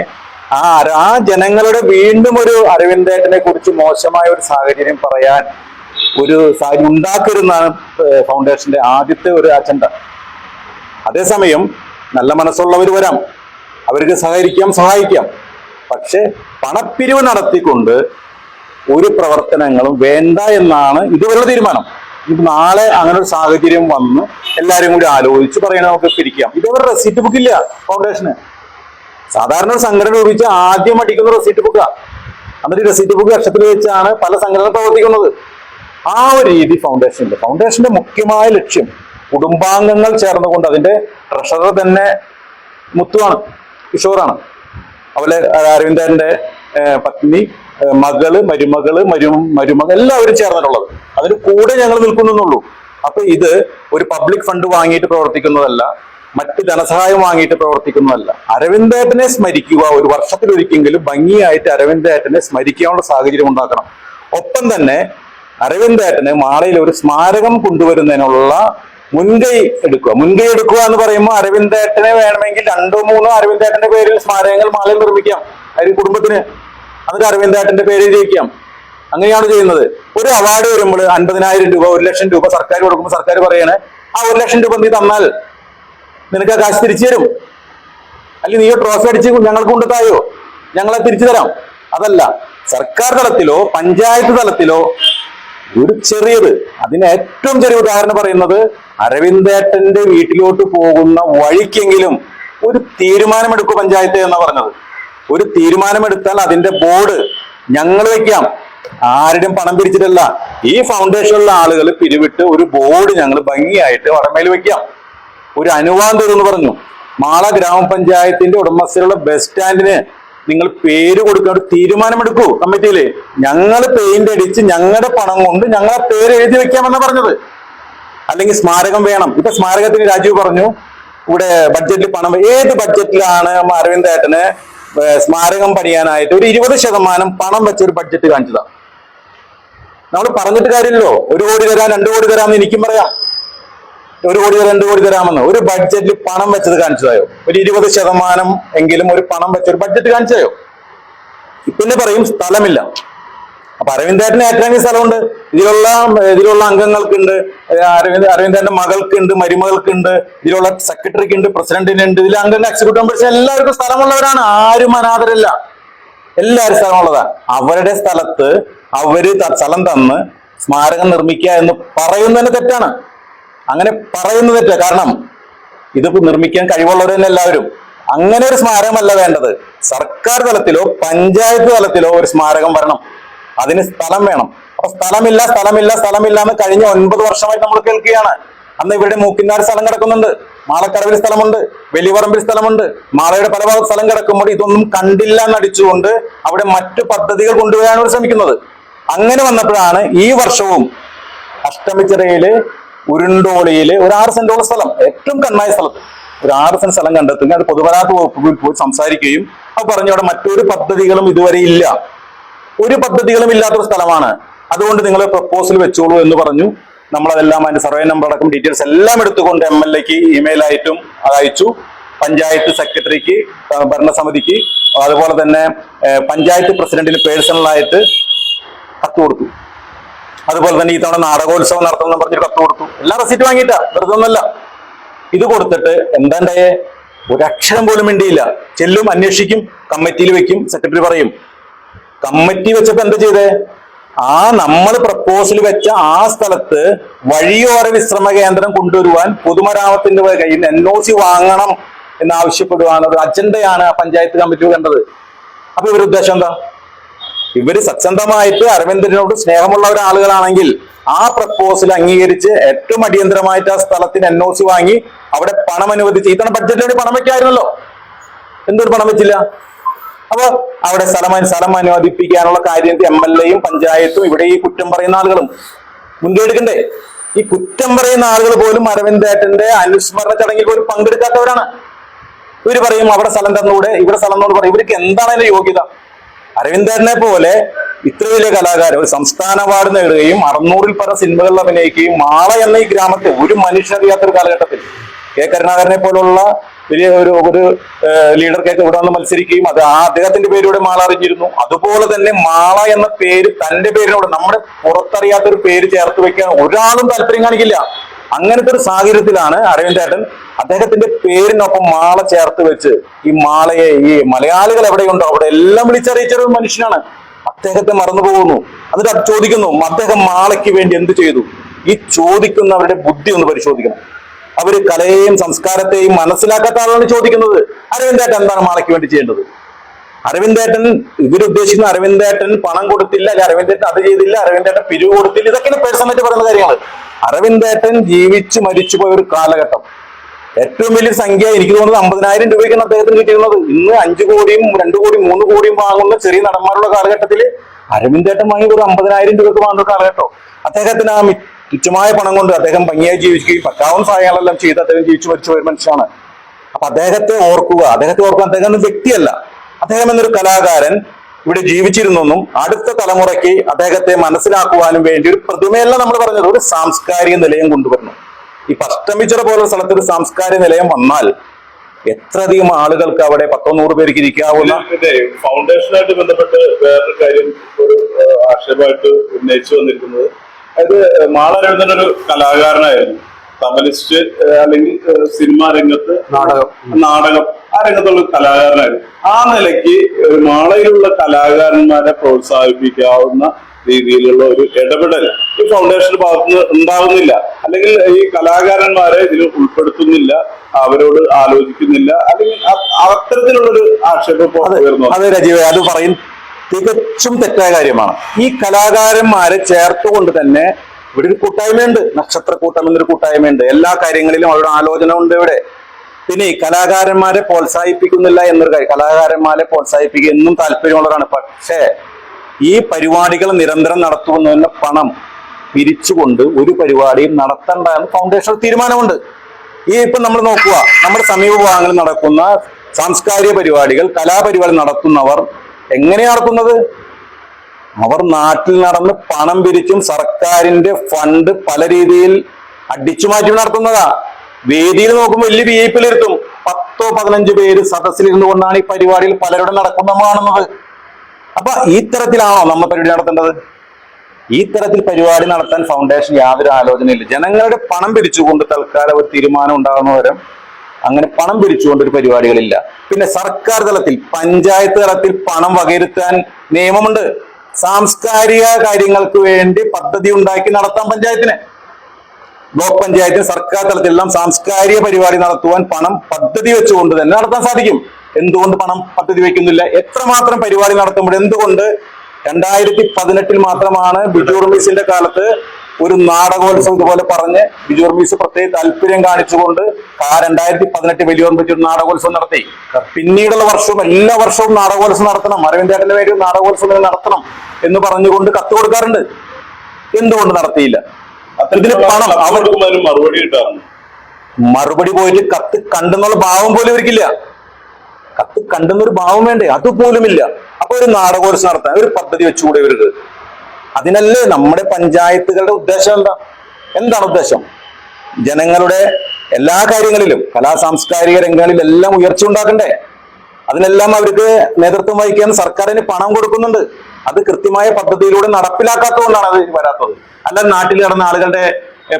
ആ ജനങ്ങളുടെ വീണ്ടും ഒരു അരവിന്ദേട്ടനെ കുറിച്ച് മോശമായ ഒരു സാഹചര്യം പറയാൻ ഒരു സാഹചര്യം ഉണ്ടാക്കരുതെന്നാണ് ഫൗണ്ടേഷന്റെ ആദ്യത്തെ ഒരു അജണ്ട. അതേസമയം നല്ല മനസ്സുള്ളവർ വരാം, അവർക്ക് സഹായിക്കാം. പക്ഷെ പണപ്പിരിവ് നടത്തിക്കൊണ്ട് ഒരു പ്രവർത്തനങ്ങളും വേണ്ട എന്നാണ് ഇതുവരെയുള്ള തീരുമാനം. ഇപ്പൊ നാളെ അങ്ങനെ ഒരു സാഹചര്യം വന്ന് എല്ലാവരും കൂടി ആലോചിച്ച് പറയണ നമുക്ക് പിരിക്കാം. ഇതുവരെ റെസീറ്റ് ബുക്ക് ഇല്ല ഫൗണ്ടേഷന്. സാധാരണ ഒരു സംഘടന രൂപിച്ച് ആദ്യം അടിക്കുന്ന റെസീറ്റ് ബുക്കാണ്. എന്നിട്ട് റെസീറ്റ് ബുക്ക് ലക്ഷത്തിൽ വെച്ചാണ് പല സംഘടന പ്രവർത്തിക്കുന്നത്. ആ ഒരു രീതി ഫൗണ്ടേഷനില്ല. ഫൗണ്ടേഷന്റെ മുഖ്യമായ ലക്ഷ്യം കുടുംബാംഗങ്ങൾ ചേർന്നുകൊണ്ട്, അതിന്റെ ട്രഷറർ തന്നെ മുത്തുവാണ്, കിഷോറാണ്, അതുപോലെ അരവിന്ദന്റെ പത്നി, മകള്, മരുമകൾ എല്ലാവരും ചേർന്നിട്ടുള്ളത്. അതിന് കൂടെ ഞങ്ങൾ നിൽക്കുന്നുള്ളൂ. അപ്പൊ ഇത് ഒരു പബ്ലിക് ഫണ്ട് വാങ്ങിയിട്ട് പ്രവർത്തിക്കുന്നതല്ല, മറ്റ് ധനസഹായം വാങ്ങിയിട്ട് പ്രവർത്തിക്കുന്നതല്ല. അരവിന്ദേട്ടനെ സ്മരിക്കുക, ഒരു വർഷത്തിലൊരിക്കെങ്കിലും ഭംഗിയായിട്ട് അരവിന്ദേട്ടനെ സ്മരിക്കാനുള്ള സാഹചര്യം ഉണ്ടാക്കണം. ഒപ്പം തന്നെ അരവിന്ദേട്ടന് മാളയിൽ ഒരു സ്മാരകം കൊണ്ടുവരുന്നതിനുള്ള മുൻകൈ എടുക്കുക എന്ന് പറയുമ്പോൾ അരവിന്ദേട്ടനെ വേണമെങ്കിൽ 2-3 അരവിന്ദേട്ടന്റെ പേരിൽ സ്മാരകങ്ങൾ മാളയിൽ നിർമ്മിക്കാം, അതിന് കുടുംബത്തിന്. എന്നിട്ട് അരവിന്ദേട്ടന്റെ പേര് ജയിക്കാം. അങ്ങനെയാണ് ചെയ്യുന്നത്. ഒരു അവാർഡ് വരുമ്പോൾ 50,000 രൂപ, 1,00,000 രൂപ സർക്കാർ കൊടുക്കുമ്പോൾ സർക്കാർ പറയാണ്, ആ 1,00,000 രൂപ നീ തന്നാൽ നിനക്ക് ആ കാശ് തിരിച്ചു തരും, അല്ലെങ്കിൽ നീ ട്രോഫി അടിച്ച് ഞങ്ങൾക്ക് കൊണ്ടുതായോ, ഞങ്ങളെ തിരിച്ചു തരാം. അതല്ല, സർക്കാർ തലത്തിലോ പഞ്ചായത്ത് തലത്തിലോ ഒരു ചെറിയത്, അതിന് ഏറ്റവും ചെറിയ ഉദാഹരണം പറയുന്നത് അരവിന്ദേട്ടന്റെ വീട്ടിലോട്ട് പോകുന്ന വഴിക്കെങ്കിലും ഒരു തീരുമാനമെടുക്കും പഞ്ചായത്ത് എന്നാ പറഞ്ഞത്. ഒരു തീരുമാനമെടുത്താൽ അതിന്റെ ബോർഡ് ഞങ്ങൾ വെക്കാം, ആരുടെയും പണം പിരിച്ചിട്ടല്ല. ഈ ഫൗണ്ടേഷനിലുള്ള ആളുകൾ പിരിവിട്ട് ഒരു ബോർഡ് ഞങ്ങൾ ഭംഗിയായിട്ട് വടമേൽ വെക്കാം. ഒരു അനുവാദം തരുമെന്ന് പറഞ്ഞു. മാള ഗ്രാമപഞ്ചായത്തിന്റെ ഉടമസ്ഥയിലുള്ള ബസ് സ്റ്റാൻഡിന് നിങ്ങൾ പേര് കൊടുക്കാൻ ഒരു തീരുമാനമെടുക്കൂ കമ്മിറ്റിയില്. ഞങ്ങൾ പെയിന്റ് അടിച്ച് ഞങ്ങളുടെ പണം കൊണ്ട് ഞങ്ങളെ പേര് എഴുതി വെക്കാമെന്നാണ് പറഞ്ഞത്. അല്ലെങ്കിൽ സ്മാരകം വേണം. ഇപ്പൊ സ്മാരകത്തിന് രാജീവ് പറഞ്ഞു ഇവിടെ ബഡ്ജറ്റിൽ പണം, ഏത് ബഡ്ജറ്റിലാണ് അരവിന്ദേട്ടന് സ്മാരകം പണിയാനായിട്ട് ഒരു 20% പണം വെച്ചൊരു ബഡ്ജറ്റ് കാണിച്ചതാ? നമ്മൾ പറഞ്ഞിട്ട് കാര്യമില്ലല്ലോ. 1 കോടി തരാം 2 കോടി തരാമെന്ന് എനിക്കും പറയാം. 1 കോടി 2 കോടി തരാമെന്ന് ഒരു ബഡ്ജറ്റിൽ പണം വെച്ചത് കാണിച്ചതായോ? ഒരു 20% എങ്കിലും ഒരു പണം വെച്ചൊരു ബഡ്ജറ്റ് കാണിച്ചതായോ? പിന്നെ പറയും സ്ഥലമില്ല. അപ്പൊ അരവിന്ദേട്ടന് ഏറ്റവും സ്ഥലമുണ്ട്. ഇതിലുള്ള അംഗങ്ങൾക്കുണ്ട്, അരവിന്ദേട്ടന്റെ മകൾക്കുണ്ട്, മരുമകൾക്കുണ്ട്, ഇതിലുള്ള സെക്രട്ടറിക്കുണ്ട്, പ്രസിഡന്റിനുണ്ട്, ഇതിലെ അംഗങ്ങൾ എക്സിക്യൂട്ടീവ് മെമ്പേഴ്സ് എല്ലാവർക്കും സ്ഥലമുള്ളവരാണ്. ആരും അനാഥരല്ല, എല്ലാവരും സ്ഥലമുള്ളതാ. അവരുടെ സ്ഥലത്ത് അവര് സ്ഥലം തന്ന് സ്മാരകം നിർമ്മിക്കുക എന്ന് പറയുന്നതിന് തെറ്റാണ്. അങ്ങനെ പറയുന്നത് തെറ്റാ. കാരണം ഇത് നിർമ്മിക്കാൻ കഴിവുള്ളവർ തന്നെ എല്ലാവരും. അങ്ങനെ ഒരു സ്മാരകമല്ല വേണ്ടത്. സർക്കാർ തലത്തിലോ പഞ്ചായത്ത് തലത്തിലോ ഒരു സ്മാരകം വരണം. അതിന് സ്ഥലം വേണം. അപ്പൊ സ്ഥലമില്ല എന്ന് കഴിഞ്ഞ 9 വർഷമായിട്ട് നമ്മൾ കേൾക്കുകയാണ്. അന്ന് ഇവിടെ മൂക്കിനാർ സ്ഥലം കിടക്കുന്നുണ്ട്, മാളക്കടവിൽ സ്ഥലമുണ്ട്, വലിയപറമ്പിൽ സ്ഥലമുണ്ട്, മാളയുടെ പല ഭാഗത്ത് സ്ഥലം കിടക്കുമ്പോൾ ഇതൊന്നും കണ്ടില്ല എന്നടിച്ചുകൊണ്ട് അവിടെ മറ്റു പദ്ധതികൾ കൊണ്ടുപോകാനാണ് അവർ ശ്രമിക്കുന്നത്. അങ്ങനെ വന്നപ്പോഴാണ് ഈ വർഷവും അഷ്ടമിച്ചിറയില് ഉരുണ്ടോളിയില് ഒരു 6 സെന്റോളം സ്ഥലം, ഏറ്റവും കണ്ണായ സ്ഥലത്ത് ഒരു 6 സെന്റ് സ്ഥലം കണ്ടെത്തുകയും അത് പൊതുമരാമത്ത് വകുപ്പിൽ പോയി സംസാരിക്കുകയും അത് പറഞ്ഞു അവിടെ മറ്റൊരു പദ്ധതികളും ഇതുവരെ ഇല്ല, ഒരു പദ്ധതികളും ഇല്ലാത്തൊരു സ്ഥലമാണ്, അതുകൊണ്ട് നിങ്ങൾ പ്രപ്പോസൽ വെച്ചോളൂ എന്ന് പറഞ്ഞു. നമ്മളതെല്ലാം അതിന്റെ സർവേ നമ്പർ അടക്കം ഡീറ്റെയിൽസ് എല്ലാം എടുത്തുകൊണ്ട് MLAക്ക് ഇമെയിലായിട്ടും അയച്ചു. പഞ്ചായത്ത് സെക്രട്ടറിക്ക്, ഭരണസമിതിക്ക്, അതുപോലെ തന്നെ പഞ്ചായത്ത് പ്രസിഡന്റിന് പേഴ്സണലായിട്ട് കത്ത് കൊടുത്തു. അതുപോലെ തന്നെ ഈ തവണ നാടകോത്സവം നടത്തുന്ന പറഞ്ഞൊരു കത്ത് കൊടുത്തു. എല്ലാം റെസിറ്റ് വാങ്ങിയിട്ടാ, വെറുതെ ഒന്നല്ല. ഇത് കൊടുത്തിട്ട് എന്താണ്ടേ ഒരക്ഷരം പോലും മിണ്ടിയില്ല. ചെല്ലും, അന്വേഷിക്കും, കമ്മിറ്റിയിൽ വെക്കും, സെക്രട്ടറി പറയും. കമ്മിറ്റി വെച്ചപ്പോ എന്താ ചെയ്തേ? നമ്മൾ പ്രപ്പോസൽ വെച്ച ആ സ്ഥലത്ത് വഴിയോര വിശ്രമ കേന്ദ്രം കൊണ്ടുവരുവാൻ പൊതുമരാമത്തിന്റെ കയ്യിൽ NOC വാങ്ങണം എന്നാവശ്യപ്പെടുവാണ്. ഒരു അജണ്ടയാണ് ആ പഞ്ചായത്ത് കമ്മിറ്റി കണ്ടത്. അപ്പൊ ഇവരുടെ ഉദ്ദേശം എന്താ? ഇവര് സത്യസന്ധമായിട്ട് അരവിന്ദനോട് സ്നേഹമുള്ള ഒരാളുകളാണെങ്കിൽ ആ പ്രപ്പോസൽ അംഗീകരിച്ച് ഏറ്റവും അടിയന്തരമായിട്ട് ആ സ്ഥലത്തിന് NOC വാങ്ങി അവിടെ പണം അനുവദിച്ച്, ഇത്തവണ ബഡ്ജറ്റിൽ പണം വെക്കായിരുന്നല്ലോ, എന്തൊരു പണം വെച്ചില്ല? അപ്പൊ അവിടെ സ്ഥലം അനുവദിപ്പിക്കാനുള്ള കാര്യത്തിൽ MLAയും പഞ്ചായത്തും ഇവിടെ ഈ കുറ്റം പറയുന്ന ആളുകളും മുൻകൈ എടുക്കണ്ടേ? ഈ കുറ്റം പറയുന്ന ആളുകൾ പോലും അരവിന്ദേട്ടന്റെ അനുസ്മരണ ചടങ്ങിൽ പോലും പങ്കെടുക്കാത്തവരാണ്. ഇവര് പറയും അവിടെ സ്ഥലം തന്നൂടെ, ഇവിടെ സ്ഥലം തന്നു പറയും. ഇവർക്ക് എന്താണ് അതിന്റെ യോഗ്യത? അരവിന്ദേട്ടനെ പോലെ ഇത്ര വലിയ കലാകാരൻ ഒരു സംസ്ഥാന അവാർഡ് നേടുകയും 600-ൽ പരം സിനിമകളിൽ അഭിനയിക്കുകയും മാള എന്ന ഈ ഗ്രാമത്തെ ഒരു മനുഷ്യനറിയാത്തൊരു കാലഘട്ടത്തിൽ കെ കരുണാകരനെ പോലുള്ള വലിയ ഒരു ലീഡർക്കൊക്കെ ഇവിടെ വന്ന് മത്സരിക്കുകയും അത് അദ്ദേഹത്തിന്റെ പേരിലൂടെ മാള അറിഞ്ഞിരുന്നു. അതുപോലെ തന്നെ മാള എന്ന പേര് തന്റെ പേരിനോട് നമ്മുടെ പുറത്തറിയാത്തൊരു പേര് ചേർത്ത് വെക്കാൻ ഒരാളും താല്പര്യം കാണിക്കില്ല. അങ്ങനത്തെ ഒരു സാഹചര്യത്തിലാണ് അരവിന്ദേട്ടൻ അദ്ദേഹത്തിന്റെ പേരിനൊപ്പം മാള ചേർത്ത് വെച്ച് ഈ മാളയെ, ഈ മലയാളികൾ എവിടെയുണ്ടോ അവിടെ എല്ലാം വിളിച്ചറിയിച്ച ഒരു മനുഷ്യനാണ്. അദ്ദേഹത്തെ മറന്നു പോകുന്നു. എന്നിട്ട് അത് ചോദിക്കുന്നു, അദ്ദേഹം മാളയ്ക്ക് വേണ്ടി എന്ത് ചെയ്തു? ഈ ചോദിക്കുന്നവരുടെ ബുദ്ധി ഒന്ന് പരിശോധിക്കണം. അവര് കലയെയും സംസ്കാരത്തെയും മനസ്സിലാക്കാത്ത ആളാണ് ചോദിക്കുന്നത്. അരവിന്ദേട്ടൻ എന്താണ് മാളയ്ക്ക് വേണ്ടി ചെയ്യേണ്ടത്? അരവിന്ദേട്ടൻ, ഇവരുദ്ദേശിക്കുന്ന അരവിന്ദേട്ടൻ പണം കൊടുത്തില്ല, അല്ലെ അരവിന്ദേട്ടൻ അത് ചെയ്തില്ല, അരവിന്ദേട്ടൻ പിരിവ് കൊടുത്തില്ല, ഇതൊക്കെയാണ് പേഴ്സണായിട്ട് പറയുന്ന കാര്യങ്ങൾ. അരവിന്ദേട്ടൻ ജീവിച്ചു മരിച്ചുപോയ ഒരു കാലഘട്ടം, ഏറ്റവും വലിയ സംഖ്യ എനിക്ക് തോന്നുന്നത് 50,000 രൂപയ്ക്കാണ് അദ്ദേഹത്തിന് കിട്ടിയിരുന്നത്. ഇന്ന് 5 കോടിയും 2 കോടിയും 3 കോടിയും വാങ്ങുന്ന ചെറിയ നടന്മാരുടെ കാലഘട്ടത്തിൽ അരവിന്ദേട്ടൻ വാങ്ങി ഒരു 50,000 രൂപയ്ക്ക് വാങ്ങുന്ന കാലഘട്ടം. അദ്ദേഹത്തിന് ആ തുച്ഛമായ പണം കൊണ്ട് അദ്ദേഹം ഭംഗിയായി ജീവിക്കുകയും പറ്റാവുന്ന സഹായങ്ങളെല്ലാം ചെയ്ത് അദ്ദേഹം ജീവിച്ചു മരിച്ചു പോയ മനുഷ്യനാണ്. അപ്പൊ അദ്ദേഹത്തെ ഓർക്കുക. അദ്ദേഹം ഒരു വ്യക്തിയല്ല, അദ്ദേഹം എന്നൊരു കലാകാരൻ ഇവിടെ ജീവിച്ചിരുന്നെന്നും അടുത്ത തലമുറയ്ക്ക് അദ്ദേഹത്തെ മനസ്സിലാക്കുവാനും വേണ്ടി ഒരു പ്രതിമയല്ല നമ്മൾ പറഞ്ഞത്, ഒരു സാംസ്കാരിക നിലയം കൊണ്ടുവരണം. ഈ അഷ്ടമിച്ചിറ പോലുള്ള സ്ഥലത്ത് ഒരു സാംസ്കാരിക നിലയം വന്നാൽ എത്രയധികം ആളുകൾക്ക് അവിടെ 100-100 പേർക്ക് ഇരിക്കാവുന്ന. ഫൗണ്ടേഷനായിട്ട് ബന്ധപ്പെട്ട് വേറൊരു കാര്യം ഒരു ആക്ഷേപമായിട്ട് ഉന്നയിച്ചു വന്നിരിക്കുന്നത്, അതായത് മാള അരവിന്ദൻ ഒരു കലാകാരനായിരുന്നു. തബലിസ്റ്റ് അല്ലെങ്കിൽ സിനിമാ രംഗത്ത് നാടകം ആ രംഗത്തുള്ള കലാകാരനായിരുന്നു. ആ നിലയ്ക്ക് മാളയിലുള്ള കലാകാരന്മാരെ പ്രോത്സാഹിപ്പിക്കാവുന്ന രീതിയിലുള്ള ഒരു ഇടപെടൽ ഈ ഫൗണ്ടേഷന്റെ ഭാഗത്തുനിന്ന് ഉണ്ടാകുന്നില്ല. അല്ലെങ്കിൽ ഈ കലാകാരന്മാരെ ഇതിൽ ഉൾപ്പെടുത്തുന്നില്ല, അവരോട് ആലോചിക്കുന്നില്ല, അല്ലെങ്കിൽ അത്തരത്തിലുള്ളൊരു ആക്ഷേപം ഉയർന്നു. അതെ രജീവേ, അത് പറയും തികച്ചും തെറ്റായ കാര്യമാണ്. ഈ കലാകാരന്മാരെ ചേർത്തുകൊണ്ട് തന്നെ ഇവിടെ ഒരു കൂട്ടായ്മയുണ്ട്, നക്ഷത്രക്കൂട്ടം എന്നൊരു കൂട്ടായ്മയുണ്ട്. എല്ലാ കാര്യങ്ങളിലും അവരുടെ ആലോചന ഉണ്ട് ഇവിടെ. പിന്നെ ഈ കലാകാരന്മാരെ പ്രോത്സാഹിപ്പിക്കുന്നില്ല എന്നൊരു കാര്യം, കലാകാരന്മാരെ പ്രോത്സാഹിപ്പിക്കുക എന്നും താല്പര്യമുള്ളവരാണ്. പക്ഷേ ഈ പരിപാടികൾ നിരന്തരം നടത്തുന്നതിന് പണം പിരിച്ചുകൊണ്ട് ഒരു പരിപാടിയും നടത്തണ്ട എന്ന് ഫൗണ്ടേഷൻ തീരുമാനമുണ്ട്. ഈ ഇപ്പം നമ്മൾ നോക്കുക, നമ്മുടെ സമീപ ഭാഗങ്ങളിൽ നടക്കുന്ന സാംസ്കാരിക പരിപാടികൾ, കലാപരിപാടി നടത്തുന്നവർ എങ്ങനെയാണ് നടത്തുന്നത്? അവർ നാട്ടിൽ നടന്ന് പണം പിരിച്ചും സർക്കാരിന്റെ ഫണ്ട് പല രീതിയിൽ അടിച്ചുമാറ്റി നടത്തുന്നതാ. വേദിയിൽ നോക്കുമ്പോൾ വലിയ VIP ഇരുത്തും, 10-15 പേര് സദസ്സിലിരുന്നു കൊണ്ടാണ് ഈ പരിപാടിയിൽ പലരുടെ നടക്കുന്ന കാണുന്നത്. അപ്പൊ ഈ തരത്തിലാണോ നമ്മൾ പരിപാടി നടത്തേണ്ടത്? ഈ തരത്തിൽ പരിപാടി നടത്താൻ ഫൗണ്ടേഷൻ യാതൊരു ആലോചനയില്ല. ജനങ്ങളുടെ പണം പിരിച്ചുകൊണ്ട് തൽക്കാലം ഒരു തീരുമാനം ഉണ്ടാകുന്നവരും അങ്ങനെ പണം പിരിച്ചുകൊണ്ട് ഒരു പരിപാടികളില്ല. പിന്നെ സർക്കാർ തലത്തിൽ, പഞ്ചായത്ത് തലത്തിൽ പണം വകയിരുത്താൻ നിയമമുണ്ട്. സാംസ്കാരിക കാര്യങ്ങൾക്ക് വേണ്ടി പദ്ധതി ഉണ്ടാക്കി നടത്താം പഞ്ചായത്തിന്, ബ്ലോക്ക് പഞ്ചായത്തിന് സർക്കാർ തലത്തിലെല്ലാം സാംസ്കാരിക പരിപാടി നടത്തുവാൻ പണം പദ്ധതി വെച്ചുകൊണ്ട് തന്നെ നടത്താൻ സാധിക്കും. എന്തുകൊണ്ട് പണം പദ്ധതി വെക്കുന്നില്ല? എത്രമാത്രം പരിപാടി നടത്തുമ്പോൾ എന്തുകൊണ്ട് 2018 മാത്രമാണ് ബിജു റമീസിന്റെ കാലത്ത് ഒരു നാടകോത്സവം ഇതുപോലെ പറഞ്ഞ് ബിജു റമീസ് പ്രത്യേക താല്പര്യം കാണിച്ചുകൊണ്ട് 2018 വലിയ ഒരു നാടകോത്സവം നടത്തി. പിന്നീടുള്ള വർഷവും എല്ലാ വർഷവും നാടകോത്സവം നടത്തണം, അരവിന്ദേട്ടന്റെ പേര് നാടകോത്സവം നടത്തണം എന്ന് പറഞ്ഞുകൊണ്ട് കത്ത് കൊടുക്കാറുണ്ട്. എന്തുകൊണ്ട് നടത്തിയില്ല? ഇതിന് പണം മറുപടി പോയിട്ട് കത്ത് കണ്ടെന്നുള്ള ഭാവം പോലും ഇവർക്കില്ല. കത്ത് കണ്ടെന്നൊരു ഭാവം വേണ്ടേ? അതുപോലുമില്ല. അപ്പൊ ഒരു നാടകോത്സവം നടത്താൻ ഒരു പദ്ധതി വെച്ചുകൂടെ ഇവർക്ക്? അതിനല്ലേ നമ്മുടെ പഞ്ചായത്തുകളുടെ ഉദ്ദേശം എന്താണ് ഉദ്ദേശം? ജനങ്ങളുടെ എല്ലാ കാര്യങ്ങളിലും, കലാ സാംസ്കാരിക രംഗങ്ങളിലെല്ലാം ഉയർച്ച ഉണ്ടാക്കണ്ടേ? അതിനെല്ലാം അവർക്ക് നേതൃത്വം വഹിക്കാൻ സർക്കാരിന് പണം കൊടുക്കുന്നുണ്ട്. അത് കൃത്യമായ പദ്ധതിയിലൂടെ നടപ്പിലാക്കാത്തതുകൊണ്ടാണ് അത് വരാത്തത്. അല്ലാതെ നാട്ടിൽ നടന്ന ആളുകളുടെ